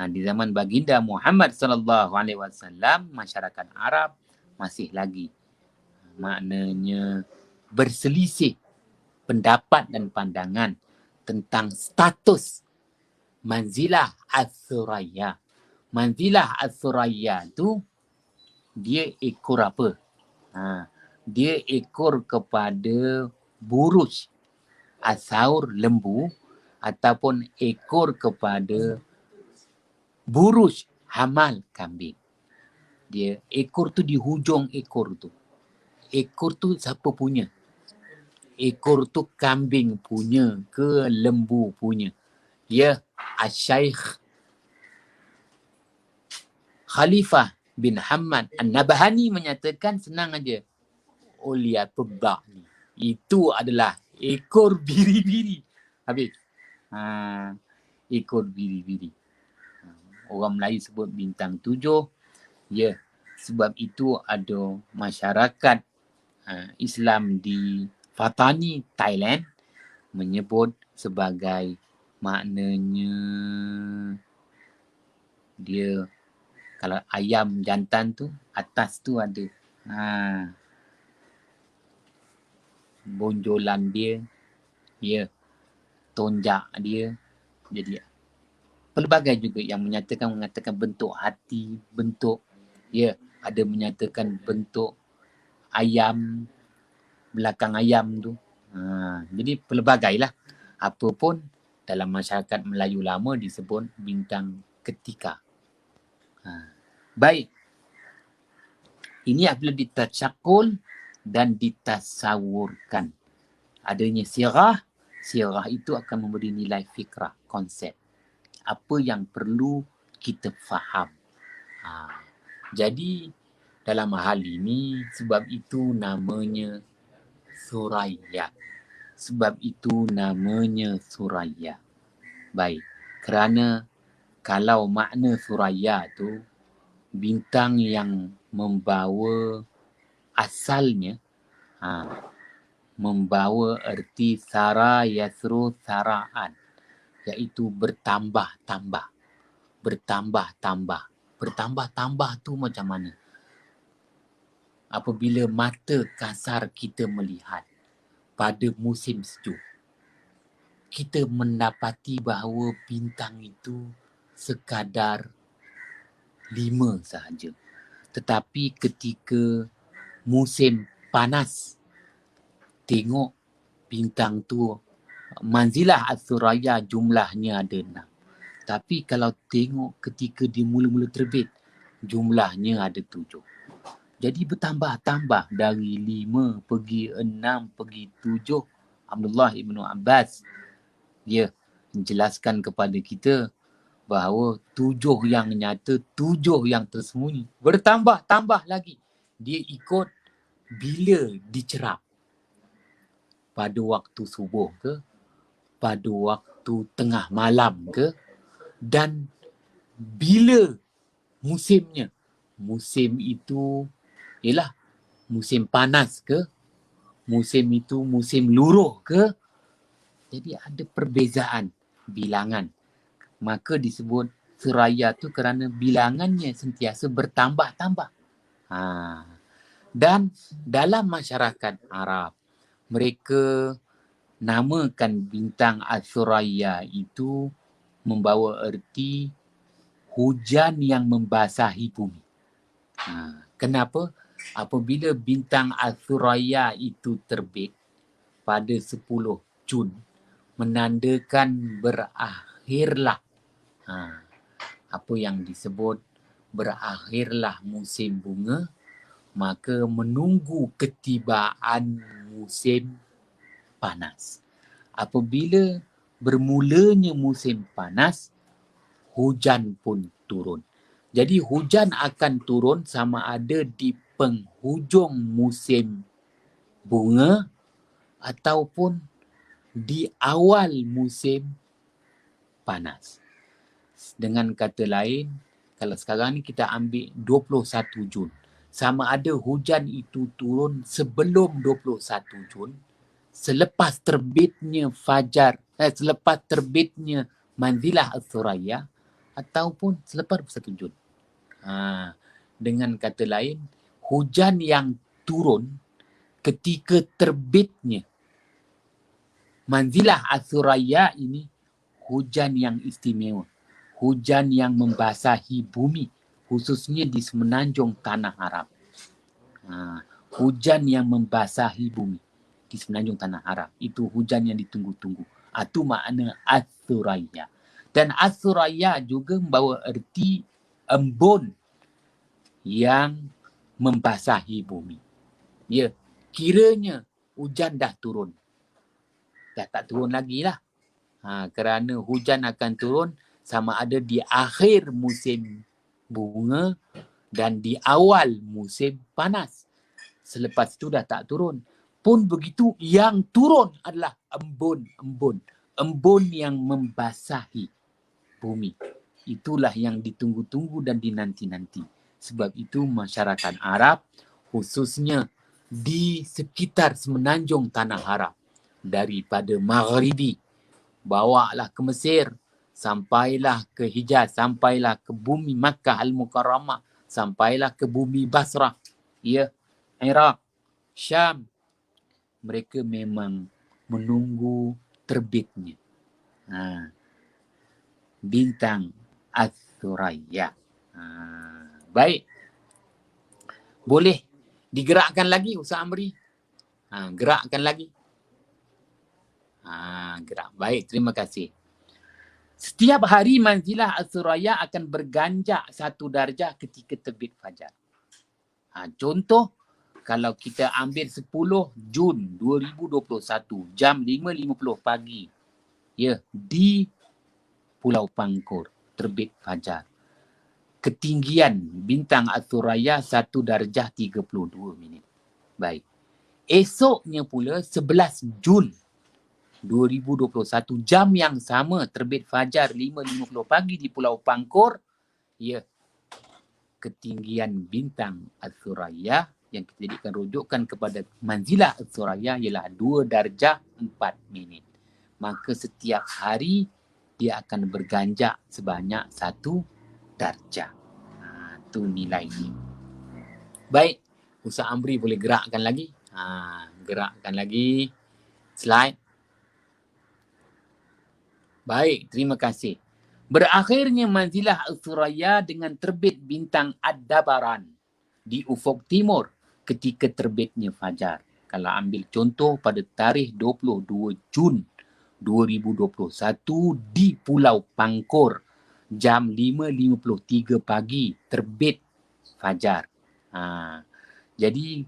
di zaman baginda Muhammad sallallahu alaihi wasallam, masyarakat Arab masih lagi maknanya berselisih pendapat dan pandangan tentang status manzilah as-suraya. Manzilah as-suraya tu dia ekor apa? Dia ekor kepada buruj asaur lembu ataupun ekor kepada buruj hamal kambing. Dia ekor tu di hujung ekor tu. Ekor tu siapa punya? Ekor tu kambing punya ke lembu punya? Ya, Asy-Syaikh Khalifah bin Hamad An-Nabhani menyatakan senang aja. Uliyatullah ni, itu adalah ekor biri-biri. Habis. Ekor biri-biri. Orang Melayu sebut bintang 7. Ya, sebab itu ada masyarakat Islam di Fatani, Thailand menyebut sebagai maknanya dia kalau ayam jantan tu atas tu ada bonjolan dia, ya, tonjak dia. Jadi pelbagai juga yang mengatakan bentuk hati, bentuk, ya, ada menyatakan bentuk ayam, belakang ayam tu. Jadi pelbagai lah. Apa pun dalam masyarakat Melayu lama disebut bintang ketika. Baik. Ini apabila ditasyakul dan ditasawurkan. Adanya sirah, sirah itu akan memberi nilai fikrah, konsep. Apa yang perlu kita faham. Jadi dalam hal ini sebab itu namanya suraya. Sebab itu namanya suraya. Baik. Kerana kalau makna suraya tu bintang yang membawa asalnya membawa erti sara yasru saraan, iaitu bertambah-tambah. Bertambah-tambah. Bertambah-tambah tu macam mana? Apabila mata kasar kita melihat pada musim sejuk, kita mendapati bahawa bintang itu sekadar 5 sahaja. Tetapi ketika musim panas, tengok bintang tu, manzilah as-suraya jumlahnya ada 6. Tapi kalau tengok ketika dia mula-mula terbit, jumlahnya ada 7. Jadi bertambah-tambah dari 5 pergi 6 pergi 7. Abdullah ibn Abbas dia menjelaskan kepada kita bahawa 7 yang nyata, 7 yang tersembunyi. Bertambah-tambah lagi. Dia ikut bila dicerap. Pada waktu subuh ke, pada waktu tengah malam ke, dan bila musimnya. Musim itu ialah musim panas ke, musim itu musim luruh ke? Jadi ada perbezaan bilangan. Maka disebut Suraya tu kerana bilangannya sentiasa bertambah-tambah. Dan dalam masyarakat Arab, mereka namakan bintang Asyuraya itu membawa erti hujan yang membasahi bumi. Kenapa? Apabila bintang Asyuraya itu terbit pada 10 Jun, menandakan berakhirlah apa yang disebut berakhirlah musim bunga, maka menunggu ketibaan musim panas. Apabila bermulanya musim panas, hujan pun turun. Jadi hujan akan turun sama ada di penghujung musim bunga ataupun di awal musim panas. Dengan kata lain, kalau sekarang ni kita ambil 21 Jun. Sama ada hujan itu turun sebelum 21 Jun, selepas terbitnya fajar, selepas terbitnya Manzilah As-Suraya, ataupun selepas 21 Jun. Dengan kata lain, hujan yang turun ketika terbitnya Manzilah As-Suraya ini hujan yang istimewa. Hujan yang membasahi bumi, khususnya di semenanjung Tanah Arab. Hujan yang membasahi bumi di semenanjung Tanah Arab. Itu hujan yang ditunggu-tunggu. Itu makna As-Suraya. Dan As-Suraya juga membawa erti embun yang membasahi bumi. Ya, kiranya hujan dah turun. Dah tak turun lagi lah. Kerana hujan akan turun sama ada di akhir musim bunga dan di awal musim panas. Selepas itu dah tak turun. Pun begitu, yang turun adalah embun. Embun yang membasahi bumi. Itulah yang ditunggu-tunggu dan dinanti-nanti. Sebab itu masyarakat Arab, khususnya di sekitar semenanjung Tanah Arab, daripada Maghribi, bawalah ke Mesir, sampailah ke Hijaz, sampailah ke bumi Makkah Al-Mukarramah, sampailah ke bumi Basrah, ya, Iraq, Syam. Mereka memang menunggu terbitnya bintang As-Suraya. Baik. Boleh digerakkan lagi Ustaz Amri? Gerakkan lagi. Gerak. Baik, terima kasih. Setiap hari Manzilah As-Suraya akan berganjak 1 darjah ketika terbit fajar. Contoh, kalau kita ambil 10 Jun 2021, jam 5.50 pagi, ya, di Pulau Pangkor, terbit fajar. Ketinggian bintang As-Suraya 1 darjah 32 minit. Baik. Esoknya pula 11 Jun 2021, jam yang sama, terbit fajar 5.50 pagi di Pulau Pangkor, ya, ketinggian bintang As-Suraya yang kita jadikan rujukan kepada Manzilah As-Suraya ialah 2 darjah 4 minit. Maka setiap hari dia akan berganjak sebanyak 1 darjah. Itu nilainya. Baik, Ustaz Amri boleh gerakkan lagi. Gerakkan lagi slide. Baik, terima kasih. Berakhirnya Manzilah As-Suraya dengan terbit bintang Ad-Dabaran di ufuk timur ketika terbitnya fajar. Kalau ambil contoh pada tarikh 22 Jun 2021 di Pulau Pangkor, jam 5.53 pagi terbit fajar. Jadi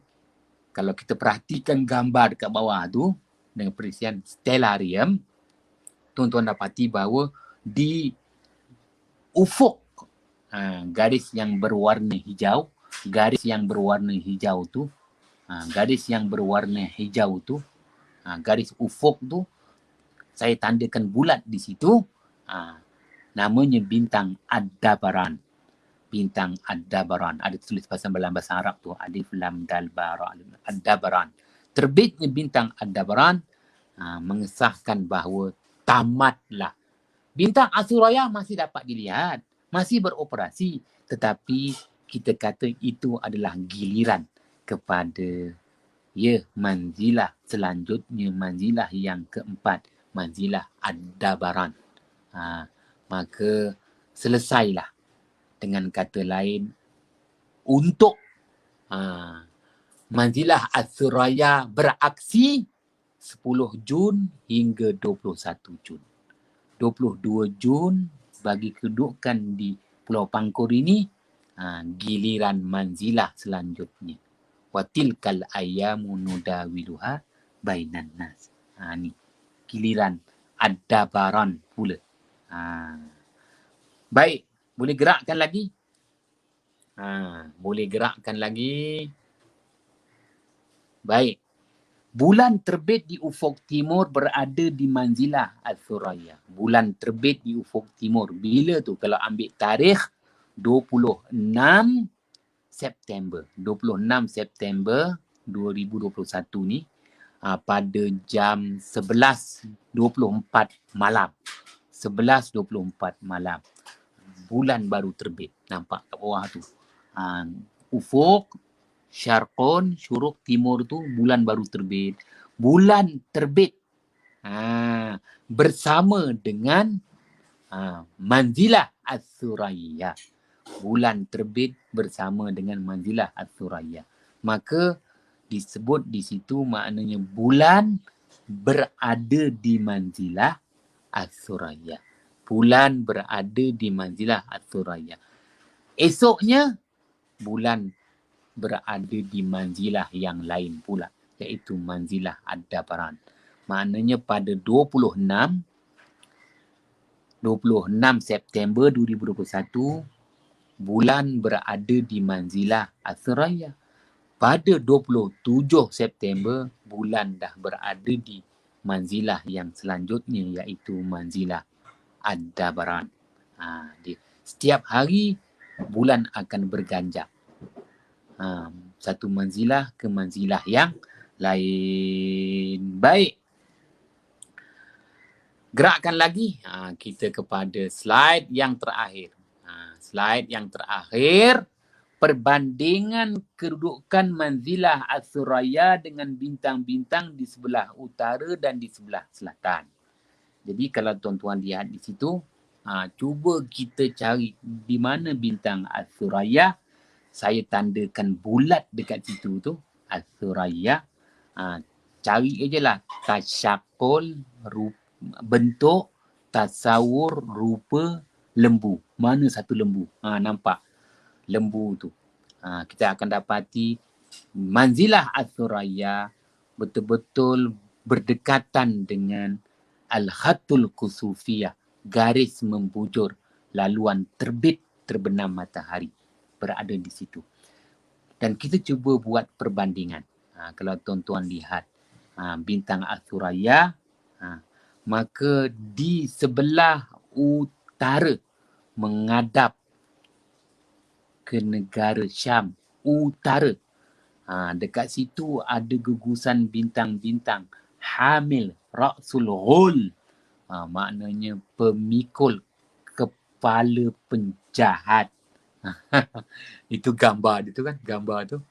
kalau kita perhatikan gambar dekat bawah tu dengan perisian stellarium, tuan-tuan dapati bahawa di ufuk garis yang berwarna hijau, garis yang berwarna hijau tu, garis ufuk tu, saya tandakan bulat di situ, namanya bintang Ad-Dabaran. Bintang Ad-Dabaran. Ada tulis dalam bahasa Arab tu, alif lam dal ba ra, Ad-Dabaran. terbitnya bintang Aldebaran mengesahkan bahawa tamatlah. Bintang Asuraya masih dapat dilihat, masih beroperasi, tetapi kita kata itu adalah giliran kepada manzilah selanjutnya, manzilah yang keempat, manzilah Aldebaran. Maka selesailah, dengan kata lain, untuk manzilah Asuraya beraksi 10 Jun hingga 21 Jun. 22 Jun bagi kedudukan di Pulau Pangkor ini giliran manzilah selanjutnya. Watilkal ayyamu nudawiluha bainan nas. Ni giliran Aldebaran pula. Baik, boleh gerakkan lagi? Boleh gerakkan lagi. Baik. Bulan terbit di ufuk timur berada di manzilah Al-Thuraya. Bulan terbit di ufuk timur. Bila tu? Kalau ambil tarikh 26 September. 26 September 2021 ni pada jam 11.24 malam. 11.24 malam. Bulan baru terbit. Nampak kat bawah tu. Ufuk Syarqon, syuruk timur tu bulan baru terbit. Bulan terbit bersama dengan manzilah As-Suraya. Bulan terbit bersama dengan manzilah As-Suraya. Maka disebut di situ maknanya bulan berada di manzilah As-Suraya. Bulan berada di manzilah As-Suraya. Esoknya bulan berada di manzilah yang lain pula, iaitu manzilah Aldebaran. Maknanya pada 26 September 2021 bulan berada di manzilah As-Suraya. Pada 27 September bulan dah berada di manzilah yang selanjutnya, iaitu manzilah Aldebaran. Setiap hari bulan akan berganjak. Satu manzilah ke manzilah yang lain. Baik. Gerakkan lagi kita kepada slide yang terakhir. Slide yang terakhir, perbandingan kedudukan manzilah As-Suraya dengan bintang-bintang di sebelah utara dan di sebelah selatan. Jadi kalau tuan-tuan lihat di situ, cuba kita cari di mana bintang As-Suraya. Saya tandakan bulat dekat situ tu, As-Suraya. Cari aje lah tasyakul, bentuk, tasawur, rupa, lembu. Mana satu lembu? Nampak lembu tu. Kita akan dapati manzilah As-Suraya betul-betul berdekatan dengan Al-Khatul Kusufiyah, garis membujur laluan terbit terbenam matahari. Berada di situ. Dan kita cuba buat perbandingan. Kalau tuan-tuan lihat bintang As-Suraya, maka di sebelah utara menghadap ke negara Syam utara. Dekat situ ada gugusan bintang-bintang hamil Ra'sul Ghul. Maknanya pemikul kepala penjahat. Itu gambar itu kan, gambar tu.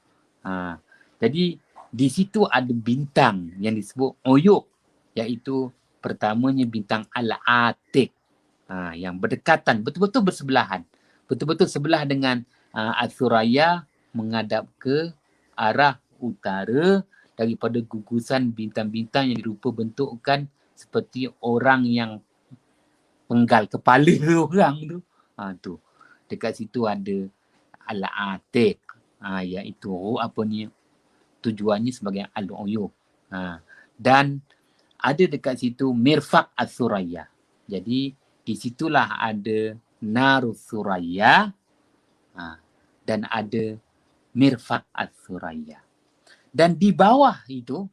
Jadi di situ ada bintang yang disebut Uyuk, iaitu pertamanya bintang Al-Atiq, yang berdekatan, betul-betul bersebelahan, betul-betul sebelah dengan As-Suraya, menghadap ke arah utara daripada gugusan bintang-bintang yang dirupa bentukkan seperti orang yang penggal kepala orang tu. Tu dekat situ ada Al-Atiq, iaitu tujuannya sebagai Al-Uyuk. Dan ada dekat situ Mirfaq As-Suraya. Jadi di situlah ada Narus Suraya dan ada Mirfaq As-Suraya. Dan di bawah itu,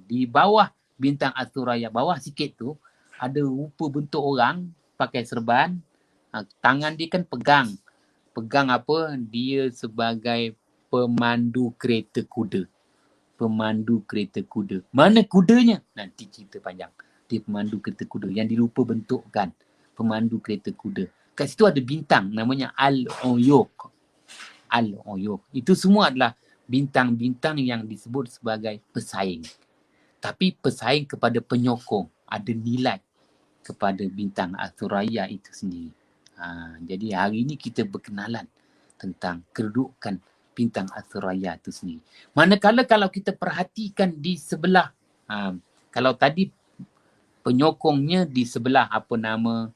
di bawah bintang As-Suraya, bawah sikit tu, ada rupa bentuk orang pakai serban. Tangan dia kan pegang apa? Dia sebagai pemandu kereta kuda. pemandu kereta kuda. Mana kudanya? Nanti cerita panjang. Dia pemandu kereta kuda yang dilupa bentukkan. Pemandu kereta kuda. Kat situ ada bintang namanya Al-Uyuq. Al-Uyuq. Itu semua adalah bintang-bintang yang disebut sebagai pesaing. Tapi pesaing kepada penyokong. Ada nilai kepada bintang Athuraya itu sendiri. Jadi hari ini kita berkenalan tentang kedudukan bintang Athuraya itu sendiri. Manakala kalau kita perhatikan di sebelah, kalau tadi penyokongnya di sebelah apa nama,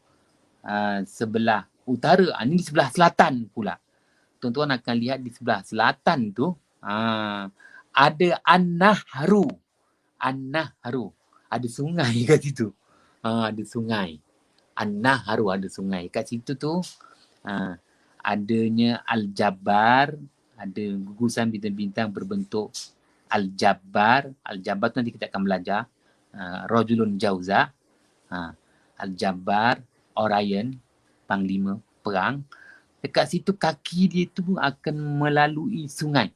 sebelah utara, ini di sebelah selatan pula. Tuan-tuan akan lihat di sebelah selatan tu ada An-Nahru. An-Nahru. Ada sungai kat situ. Ada sungai. An-Nahru, ada sungai. Kat situ tu adanya Al-Jabbar. Ada gugusan bintang-bintang berbentuk Al-Jabbar. Al-Jabbar tu nanti kita akan belajar. Rajulun Jauza. Al-Jabbar, Orion, Panglima Perang. Dekat situ kaki dia tu akan melalui sungai.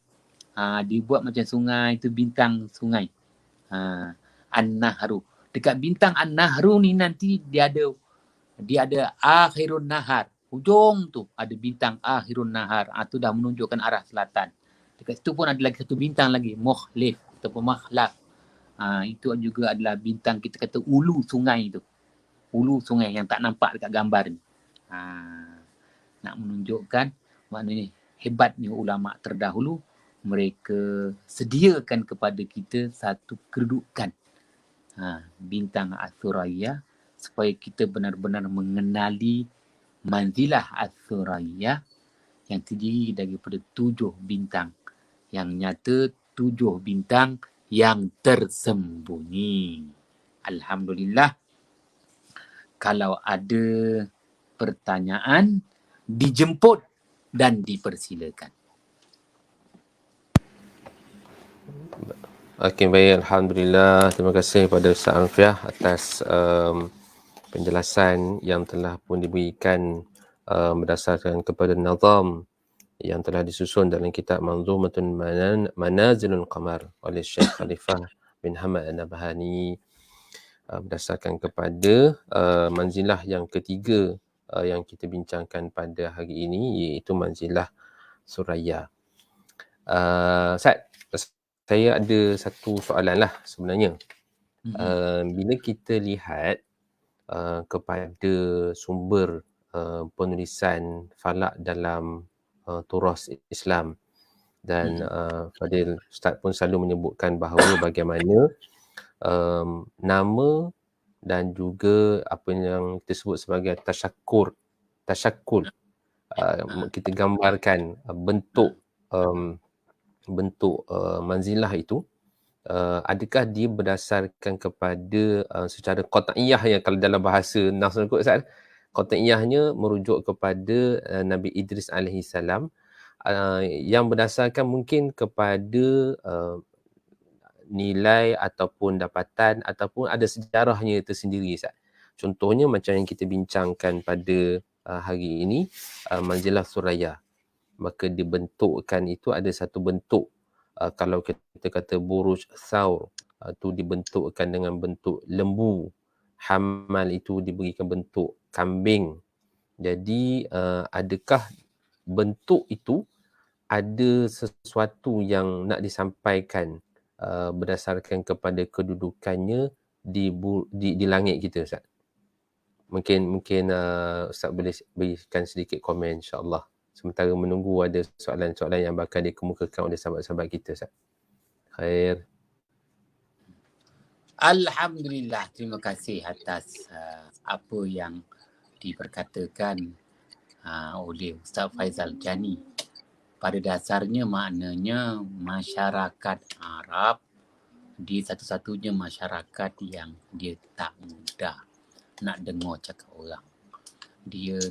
Dia buat macam sungai tu, bintang sungai. An-Nahru. Dekat bintang An-Nahru ni nanti dia ada Akhirun Nahar. Hujung tu ada bintang Akhirun Nahar. Tu dah menunjukkan arah selatan. Dekat situ pun ada lagi satu bintang lagi, Mukhlif ataupun Makhlaf. Itu juga adalah bintang, kita kata ulu sungai tu. Ulu sungai yang tak nampak dekat gambar ni. Nak menunjukkan maknanya hebatnya ulama terdahulu, mereka sediakan kepada kita satu kedudukan bintang Athuraya supaya kita benar-benar mengenali manzilah Athuraya yang terdiri daripada 7 bintang yang nyata, 7 bintang yang tersembunyi. Alhamdulillah. Kalau ada pertanyaan, dijemput dan dipersilakan. Okey, baik. Alhamdulillah. Terima kasih kepada Ustaz Alfiah atas penjelasan yang telah pun diberikan berdasarkan kepada nazam yang telah disusun dalam kitab Manzumatun Manazilul Qamar oleh Syekh Khalifah bin Hamad An-Nabhani, berdasarkan kepada manzilah yang ketiga yang kita bincangkan pada hari ini, iaitu manzilah Suraya. Ustaz, saya ada satu soalan lah sebenarnya. Bila kita lihat kepada sumber penulisan falak dalam turas Islam, dan Fadil Ustaz pun selalu menyebutkan bahawa bagaimana nama dan juga apa yang kita sebut sebagai tasyakkur, kita gambarkan bentuk manzilah itu, adakah dia berdasarkan kepada secara qat'iyah, yang kalau dalam bahasa nahwu Ustaz, qat'iyahnya merujuk kepada Nabi Idris alaihi salam, yang berdasarkan mungkin kepada nilai ataupun dapatan ataupun ada sejarahnya tersendiri, Ustaz. Contohnya macam yang kita bincangkan pada hari ini, manzilah Suraya. Maka dibentukkan itu ada satu bentuk, kalau kita kata buruj Thawr, itu dibentukkan dengan bentuk lembu. Hamal itu diberikan bentuk kambing. Jadi adakah bentuk itu ada sesuatu yang nak disampaikan berdasarkan kepada kedudukannya di langit kita, Ustaz? Mungkin Ustaz boleh berikan sedikit komen, insya-Allah, sementara menunggu ada soalan-soalan yang bakal dikemukakan oleh sahabat-sahabat kita, Ustaz. Khair. Alhamdulillah, terima kasih atas apa yang diperkatakan oleh Ustaz Faizal Jani. Pada dasarnya maknanya masyarakat Arab dia satu-satunya masyarakat yang dia tak mudah nak dengar cakap orang. Dia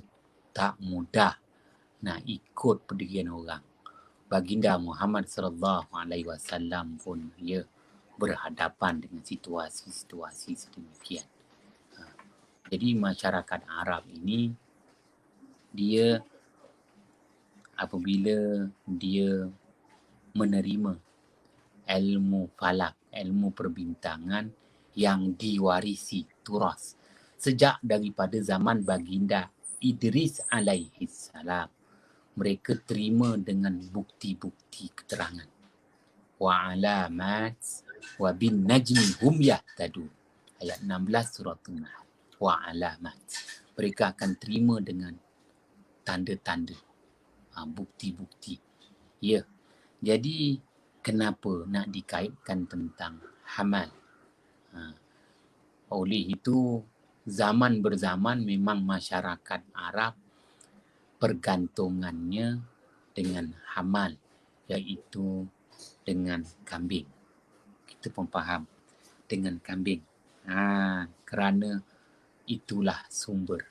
tak mudah nak ikut pendirian orang. Baginda Muhammad sallallahu alaihi wasallam pun dia berhadapan dengan situasi-situasi sedemikian. Jadi masyarakat Arab ini, dia apabila dia menerima ilmu falak, ilmu perbintangan yang diwarisi turas sejak daripada zaman baginda Idris alaihi salam. Mereka terima dengan bukti-bukti keterangan. Wa alamat wa bin najmi hum yahtadun. Ayat 16 surah An-Nahl. Wa alamat. Mereka akan terima dengan tanda-tanda, bukti-bukti. Ya. Jadi kenapa nak dikaitkan tentang hamal? Oleh itu, zaman berzaman memang masyarakat Arab pergantungannya dengan hamal, iaitu dengan kambing. Kita pun faham, dengan kambing. Kerana itulah sumber,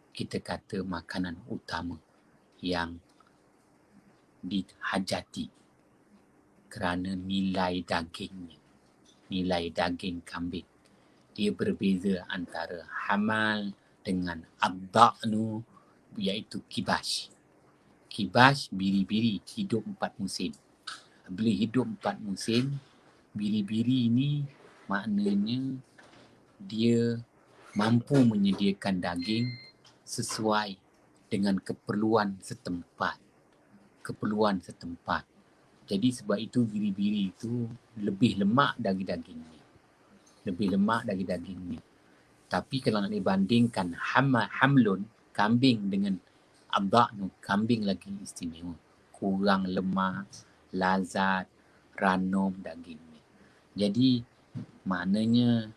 kita kata, makanan utama yang dihajati kerana nilai dagingnya, nilai daging kambing. Dia berbeza antara hamal dengan ad-da'nu, iaitu kibash. Kibash, biri-biri, hidup 4 musim. Bila hidup 4 musim, biri-biri ni maknanya dia mampu menyediakan daging sesuai dengan keperluan setempat. Jadi sebab itu biri-biri itu lebih lemak dari dagingnya. Tapi kalau nak dibandingkan hamlun, kambing dengan ad-da'nu, kambing lagi istimewa. Kurang lemak, lazat, ranum dagingnya. Jadi maknanya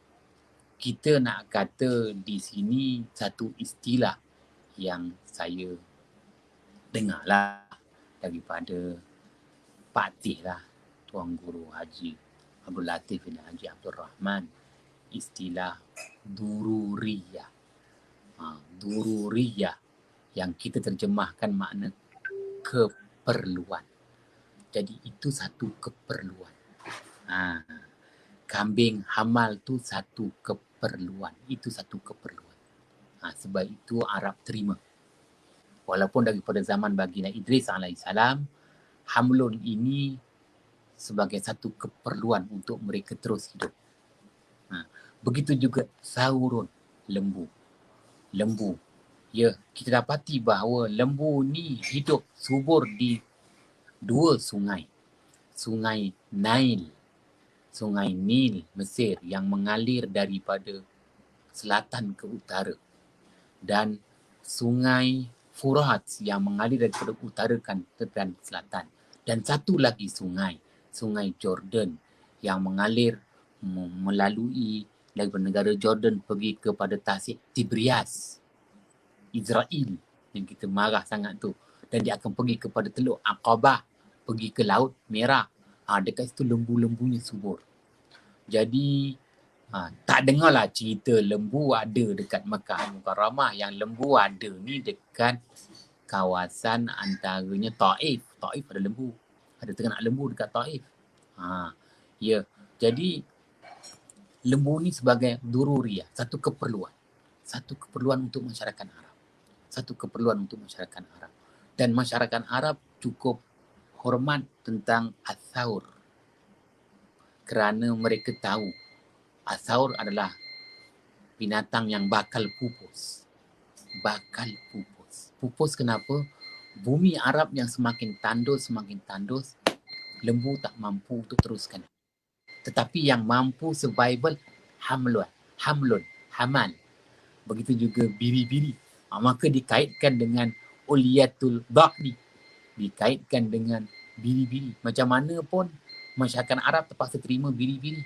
kita nak kata di sini satu istilah yang saya dengarlah daripada Pak Tih lah, Tuan Guru Haji Abdul Latif bin Haji Abdul Rahman, istilah dururiyah. Dururiyah yang kita terjemahkan makna keperluan. Jadi itu satu keperluan. Kambing hamal tu satu keperluan. Sebab itu Arab terima. Walaupun daripada zaman baginda Idris alaihissalam, hamlun ini sebagai satu keperluan untuk mereka terus hidup. Begitu juga saurun, lembu. Ya, kita dapati bahawa lembu ni hidup subur di 2 sungai. Sungai Nil Mesir yang mengalir daripada selatan ke utara, dan sungai Furat yang mengalir daripada utara ke selatan, dan satu lagi sungai Jordan yang mengalir melalui daripada negara Jordan pergi kepada tasik Tiberias, Israel yang kita marah sangat tu, dan dia akan pergi kepada Teluk Aqabah, pergi ke Laut Merah. Dekat situ lembu-lembunya subur. Jadi tak dengarlah cerita lembu ada dekat Makkah Mukarramah. Yang lembu ada ni dekat kawasan antaranya Taif. Taif ada lembu. Ada ternak lembu dekat Taif. Ya. Jadi lembu ni sebagai dururiyah, satu keperluan untuk masyarakat Arab. Dan masyarakat Arab cukup hormat tentang as-saur, kerana mereka tahu as-saur adalah binatang yang bakal pupus. Pupus kenapa? Bumi Arab yang semakin tandus, lembu tak mampu untuk teruskan. Tetapi yang mampu survival hamal. Begitu juga biri-biri. Maka dikaitkan dengan uliyatul ba'ni, dikaitkan dengan biri-biri. Macam mana pun masyarakat Arab terpaksa terima biri-biri,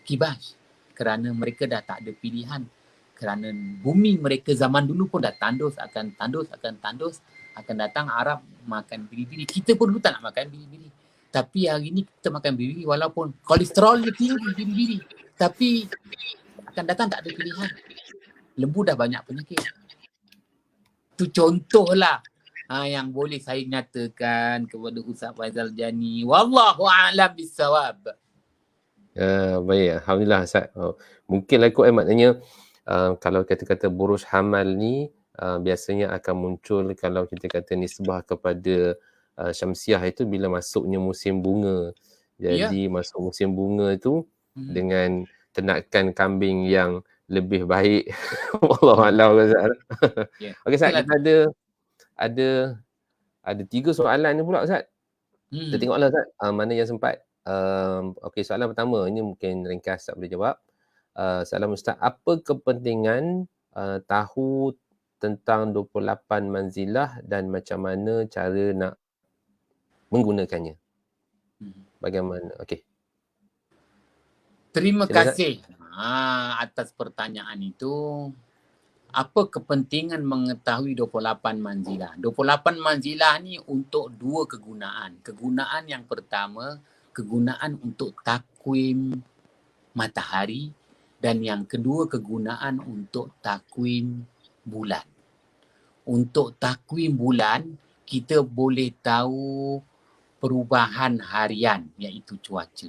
kibash, kerana mereka dah tak ada pilihan. Kerana bumi mereka zaman dulu pun dah akan datang Arab makan biri-biri. Kita pun dulu tak nak makan biri-biri. Tapi hari ni kita makan biri-biri walaupun kolesterolnya tinggi biri-biri. Tapi akan datang tak ada pilihan. Lembu dah banyak penyakit. Itu contohlah yang boleh saya nyatakan kepada Ustaz Faizal Jani. Wallahu a'lam bissawab. Baik, alhamdulillah Ustaz. Mungkinlah kot maknanya kalau kata-kata buruj hamal ni biasanya akan muncul kalau kita kata nisbah kepada Syamsiah itu bila masuknya musim bunga. Ya. Jadi masuk musim bunga tu Hmm. dengan ternakan kambing yang lebih baik. Hmm. Wallahualam Ustaz. Ya. Okey Ustaz, Itulah. kita ada ada 3 soalan ni pula Ustaz. Kita Hmm. tengoklah Ustaz, mana yang sempat. Okey, soalan pertama ini mungkin ringkas Ustaz boleh jawab. Soalan Ustaz, apa kepentingan tahu tentang 28 manzilah dan macam mana cara nak menggunakannya? Hmm. Bagaimana? Okey, Terima sila Ustaz. kasih atas pertanyaan itu. Apa kepentingan mengetahui 28 manzilah? 28 manzilah ni untuk 2 kegunaan. Kegunaan yang pertama, kegunaan untuk takwim matahari, dan yang kedua kegunaan untuk takwim bulan. Untuk takwim bulan, kita boleh tahu perubahan harian iaitu cuaca.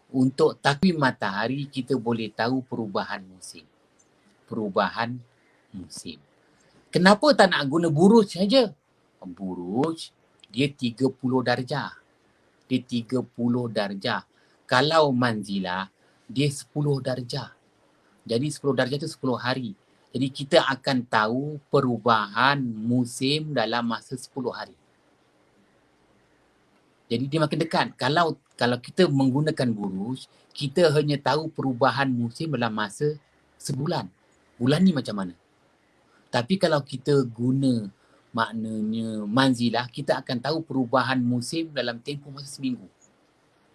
Untuk takwim matahari, kita boleh tahu perubahan musim. Perubahan musim. Kenapa tak nak guna buruj saja? Buruj, dia 30 darjah. Dia 30 darjah. Kalau manzilah, dia 10 darjah. Jadi 10 darjah itu 10 hari. Jadi kita akan tahu perubahan musim dalam masa 10 hari. Jadi dia makin dekat. Kalau kita menggunakan buruj, kita hanya tahu perubahan musim dalam masa sebulan. Bulan ni macam mana? Tapi kalau kita guna maknanya manzilah, kita akan tahu perubahan musim dalam tempoh masa seminggu.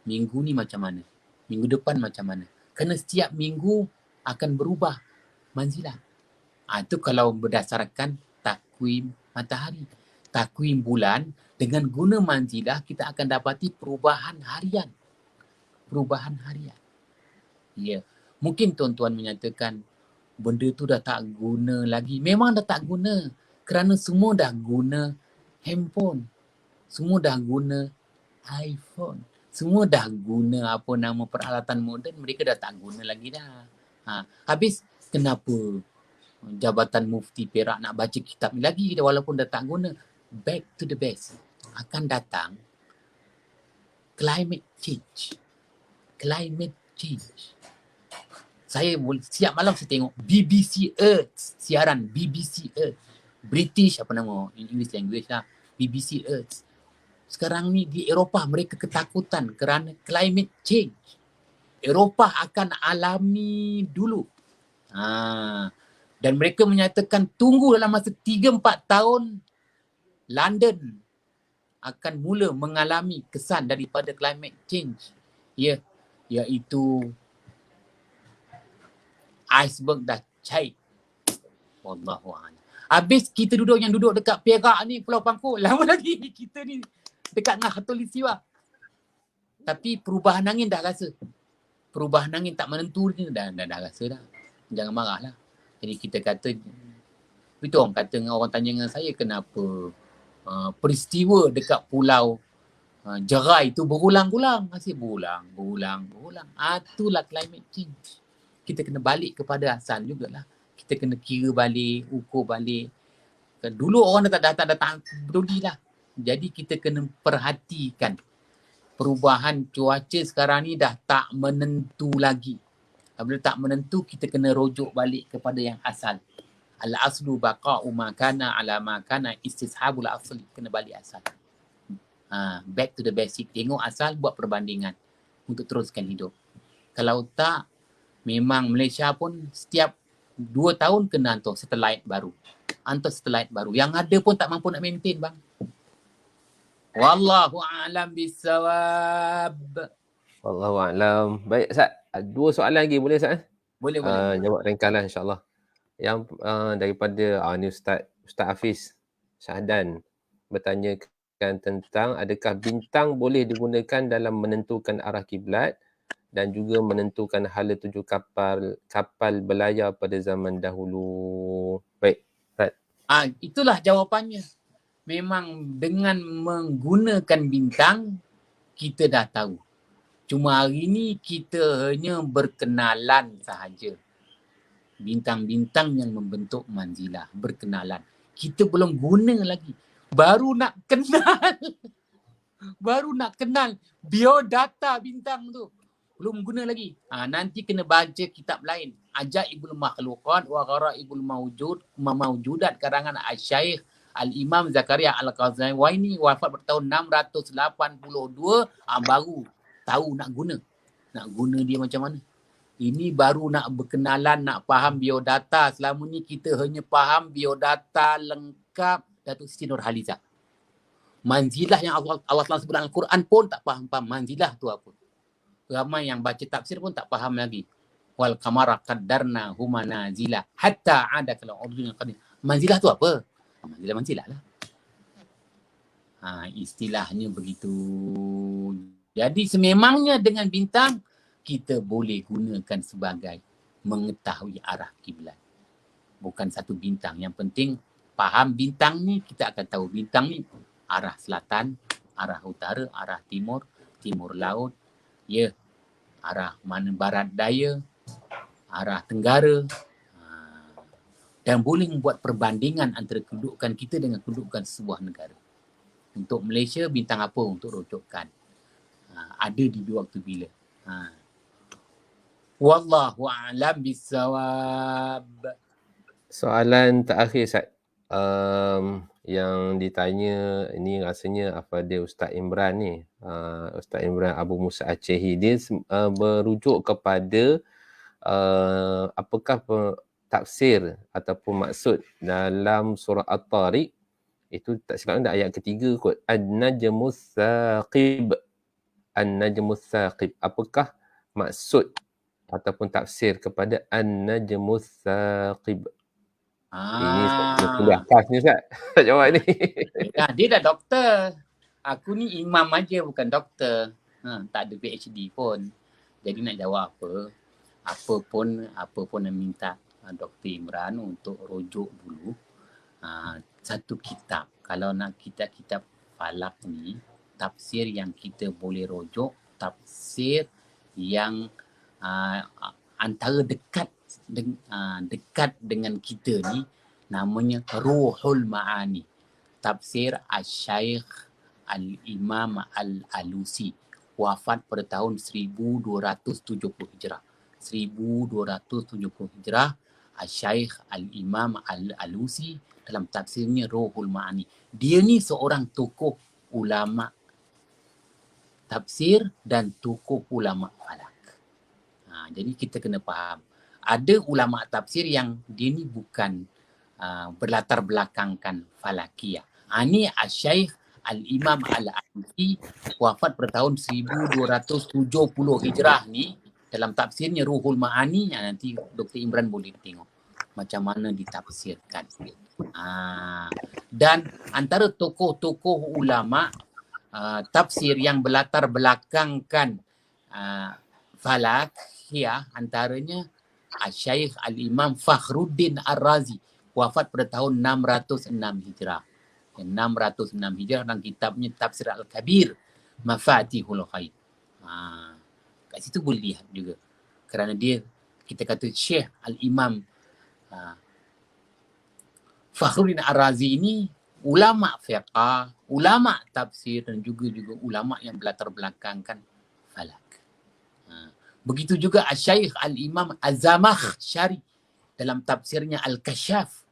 Minggu ni macam mana? Minggu depan macam mana? Kerana setiap minggu akan berubah manzilah. Itu kalau berdasarkan takwim matahari. Takwim bulan, dengan guna manzilah, kita akan dapati perubahan harian. Perubahan harian. Ya. Mungkin tuan-tuan menyatakan, benda tu dah tak guna lagi. Memang dah tak guna. Kerana semua dah guna handphone. Semua dah guna iPhone. Semua dah guna apa nama peralatan moden. Mereka dah tak guna lagi dah. Habis kenapa Jabatan Mufti Perak nak baca kitab ni lagi walaupun dah tak guna? Back to the base. Akan datang climate change. Climate change. Saya siap malam saya tengok BBC Earth, siaran BBC Earth. British apa nama, English language lah, BBC Earth. Sekarang ni di Eropah mereka ketakutan kerana climate change. Eropah akan alami dulu. Dan mereka menyatakan tunggu dalam masa 3-4 tahun London akan mula mengalami kesan daripada climate change. Ya, iaitu iceberg dah cair. Wallahualam. Habis kita yang duduk dekat Perak ni, Pulau Pangkor, lama lagi kita ni dekat dengan Khatulistiwa. Tapi perubahan angin dah rasa. Perubahan angin tak menentu ni dah rasa dah. Jangan marahlah. Jadi kita kata, itu orang kata, orang tanya dengan saya kenapa peristiwa dekat Pulau Jerai tu berulang-ulang. Masih berulang. Itulah climate change. Kita kena balik kepada asal jugalah. Kita kena kira balik, ukur balik. Dulu orang dah tak peduli lah. Jadi kita kena perhatikan. Perubahan cuaca sekarang ni dah tak menentu lagi. Bila tak menentu, kita kena rujuk balik kepada yang asal. Al-aslu baqa'u ma kana ala ma kana istishabul asli. Kena balik asal. Back to the basic. Tengok asal, buat perbandingan untuk teruskan hidup. Kalau tak, memang Malaysia pun setiap 2 tahun kena hantar satelit baru. Yang ada pun tak mampu nak maintain bang. Wallahu a'lam bisawab. Wallahualam. Baik Ustaz, 2 soalan lagi boleh Ustaz? Boleh. Jawab ringkaslah insya-Allah. Yang daripada ni Ustaz Hafiz Syahdan bertanyakan tentang adakah bintang boleh digunakan dalam menentukan arah kiblat dan juga menentukan hala tuju kapal berlayar pada zaman dahulu. Baik, Ustaz. Itulah jawapannya. Memang dengan menggunakan bintang kita dah tahu. Cuma hari ni kita hanya berkenalan sahaja. Bintang-bintang yang membentuk manzilah, berkenalan. Kita belum guna lagi. Baru nak kenal. Baru nak kenal biodata bintang tu. Belum guna lagi. Nanti kena baca kitab lain. Ajaibul Makhluqat wa Gharaibul Mawjudat karangan Asy-Syaikh Al-Imam Zakaria Al-Qazawaini wafat pada tahun 682. Baru tahu nak guna. Nak guna dia macam mana. Ini baru nak berkenalan, nak faham biodata. Selama ni kita hanya faham biodata lengkap Datuk Siti Nurhalizah. Manzilah yang Allah SWT sebut dalam Al-Quran pun tak faham-faham manzilah tu apa. Ramai yang baca tafsir pun tak faham lagi. Wal qamara qaddarna huma nazila hatta ada kalau ordun qadim. Manzilah tu apa? Manzilah lah. Istilahnya begitu. Jadi sememangnya dengan bintang kita boleh gunakan sebagai mengetahui arah kiblat. Bukan satu bintang. Yang penting faham bintang ni, kita akan tahu bintang ni arah selatan, arah utara, arah timur, timur laut, arah mana barat daya, arah tenggara. Dan boleh membuat perbandingan antara kedudukan kita dengan kedudukan sebuah negara. Untuk Malaysia, bintang apa untuk rujukan? Ada di waktu bila. Wallahu a'lam bissawab. Soalan terakhir Ustaz. Yang ditanya ini rasanya apa dia Ustaz Imran ni. Ustaz Imran Abu Musa Acehi. Dia berujuk kepada apakah tafsir ataupun maksud dalam surah At-Tariq. Itu tak silap ada ayat ketiga kot. An-Najmus Saqib. An-Najmus Saqib. Apakah maksud ataupun tafsir kepada An-Najmus Saqib? Ini kuliah khas ni Ustaz. Tak jawab ni. Dia dah doktor. Aku ni imam aja bukan doktor. Tak ada PhD pun. Jadi nak jawab apa? Apa pun yang minta Dr. Imran untuk rujuk dulu. Satu kitab. Kalau nak kitab falak ni, tafsir yang kita boleh rujuk, tafsir yang antara dekat dengan kita ni, namanya Ruhul Ma'ani. Tafsir Asy-Syaikh Al-Imam Al-Alusi. Wafat pada tahun 1270 Hijrah. 1270 Hijrah. Asy-Syaikh Al-Imam Al-Alusi dalam tafsirnya Ruhul Ma'ani. Dia ni seorang tokoh ulama tafsir dan tokoh ulama falak. Jadi kita kena faham. Ada ulama tafsir yang dia ni bukan berlatar belakangkan falakiyah. Ini Asy-Syaikh Al-Imam Al-Alusi wafat pada tahun 1270 Hijrah ni. Dalam tafsirnya Ruhul Ma'ani, nanti Dr. Imran boleh tengok macam mana ditafsirkan. Dan antara tokoh-tokoh ulama tafsir yang berlatar belakangkan falak, antaranya Asy-Syaikh Al-Imam Fakhruddin Ar-Razi wafat pada tahun 606 Hijrah. 606 Hijrah dalam kitabnya Tafsir Al-Kabir Mafatihul Ghaib. Kat situ boleh lihat juga. Kerana dia, kita kata Syekh Al-Imam Fakhruddin Ar-Razi ini ulama fiqh, ulama tafsir dan juga ulama yang berlatar belakangkan falak. Begitu juga Asy-Syaikh Al-Imam Az-Zamakhsyari dalam tafsirnya Al-Kasyaf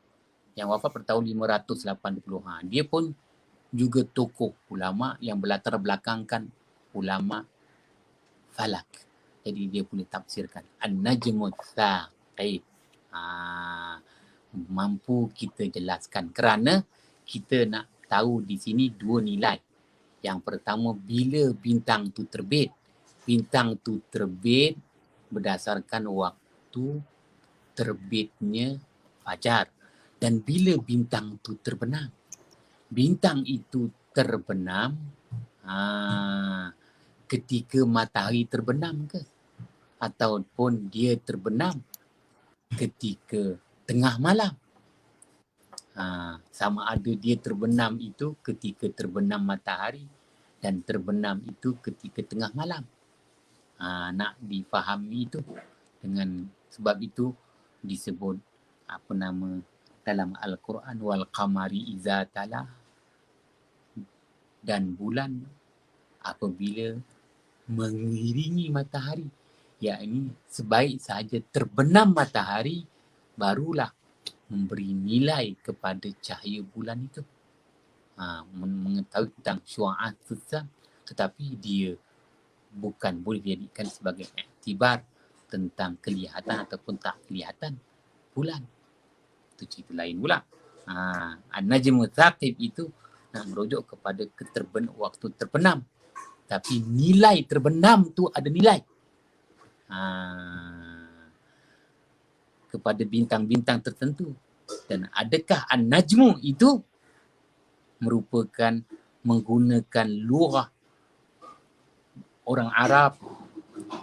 yang wafat pada tahun 580. Dia pun juga tokoh ulama yang berlatar belakangkan ulama falak. Jadi dia boleh tafsirkan An-Najmus Saqib. Mampu kita jelaskan kerana kita nak tahu di sini dua nilai. Yang pertama, bila bintang tu terbit. Bintang tu terbit berdasarkan waktu terbitnya fajar. Dan bila bintang tu terbenam. Bintang itu terbenam ketika matahari terbenam ke? Ataupun dia terbenam ketika tengah malam. Sama ada dia terbenam itu ketika terbenam matahari dan terbenam itu ketika tengah malam. Nak difahami itu. Dengan sebab itu disebut dalam Al-Quran wal qamari iza tala, dan bulan apabila mengiringi matahari, yakni sebaik sahaja terbenam matahari barulah memberi nilai kepada cahaya bulan itu. Mengetahui tentang syu'at susah, tetapi dia bukan boleh dijadikan sebagai iktibar tentang kelihatan ataupun tak kelihatan bulan. Itu cerita lain pula. An-Najmu Thaqib itu nak merujuk kepada waktu terbenam. Tapi nilai terbenam tu ada nilai. Kepada bintang-bintang tertentu. Dan adakah An-Najmu itu merupakan menggunakan lughah orang Arab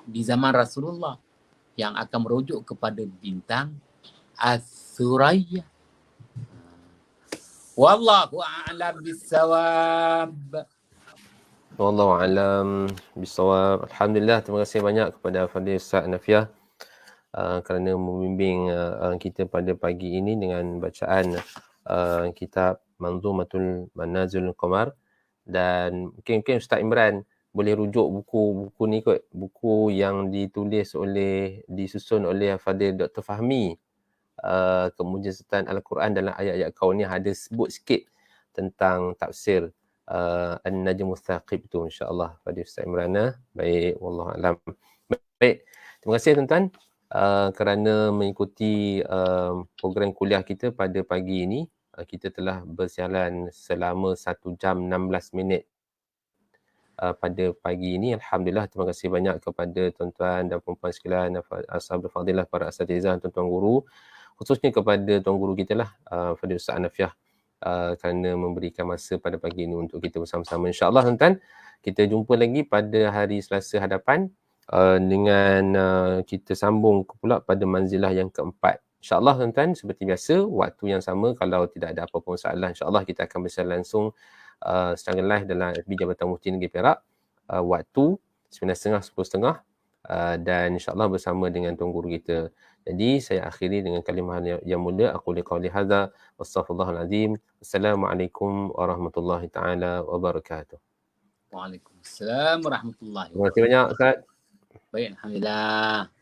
di zaman Rasulullah yang akan merujuk kepada bintang As-Suraya. Wallahu a'lam bissawab. Wallahu a'lam bissawab. Alhamdulillah, terima kasih banyak kepada Fadil Ustaz Nafiah kerana membimbing kita pada pagi ini dengan bacaan kitab Manzumatul Manazilul Qamar. Dan mungkin Ustaz Imran boleh rujuk buku ni kot, buku yang disusun oleh Fadil Dr. Fahmi, Kemujizatan Al-Quran dalam ayat-ayat Kauniyah, ada sebut sikit tentang tafsir An-Najmu Thaqib tu, insya-Allah pada Ustaz Imran. Baik, wallahu alam. Baik, terima kasih tuan-tuan kerana mengikuti program kuliah kita pada pagi ini. Kita telah bersiaran selama 1 jam 16 minit pada pagi ini. Alhamdulillah, terima kasih banyak kepada tuan-tuan dan puan-puan sekalian, ashabul fadilah, para asatizah, tuan-tuan guru, khususnya kepada tuan guru kita lah, Fadil Ustaz Nafiah, kerana memberikan masa pada pagi ini untuk kita bersama-sama. InsyaAllah tuan-tuan, kita jumpa lagi pada hari Selasa hadapan dengan kita sambung pula pada manzilah yang keempat. InsyaAllah tuan-tuan, seperti biasa, waktu yang sama, kalau tidak ada apa-apa masalah, insyaAllah kita akan bersiaran langsung secara live dalam FB Jabatan Mufti Negeri Perak, waktu 9.30, 10.30, dan insyaAllah bersama dengan tuan guru kita. Jadi saya akhiri dengan kalimah yang mulia, aku liqauli hadza wastaghfirullahalazim. Assalamualaikum warahmatullahi taala wabarakatuh. Waalaikumsalam warahmatullahi Terima kasih banyak Ustaz. Baik, alhamdulillah.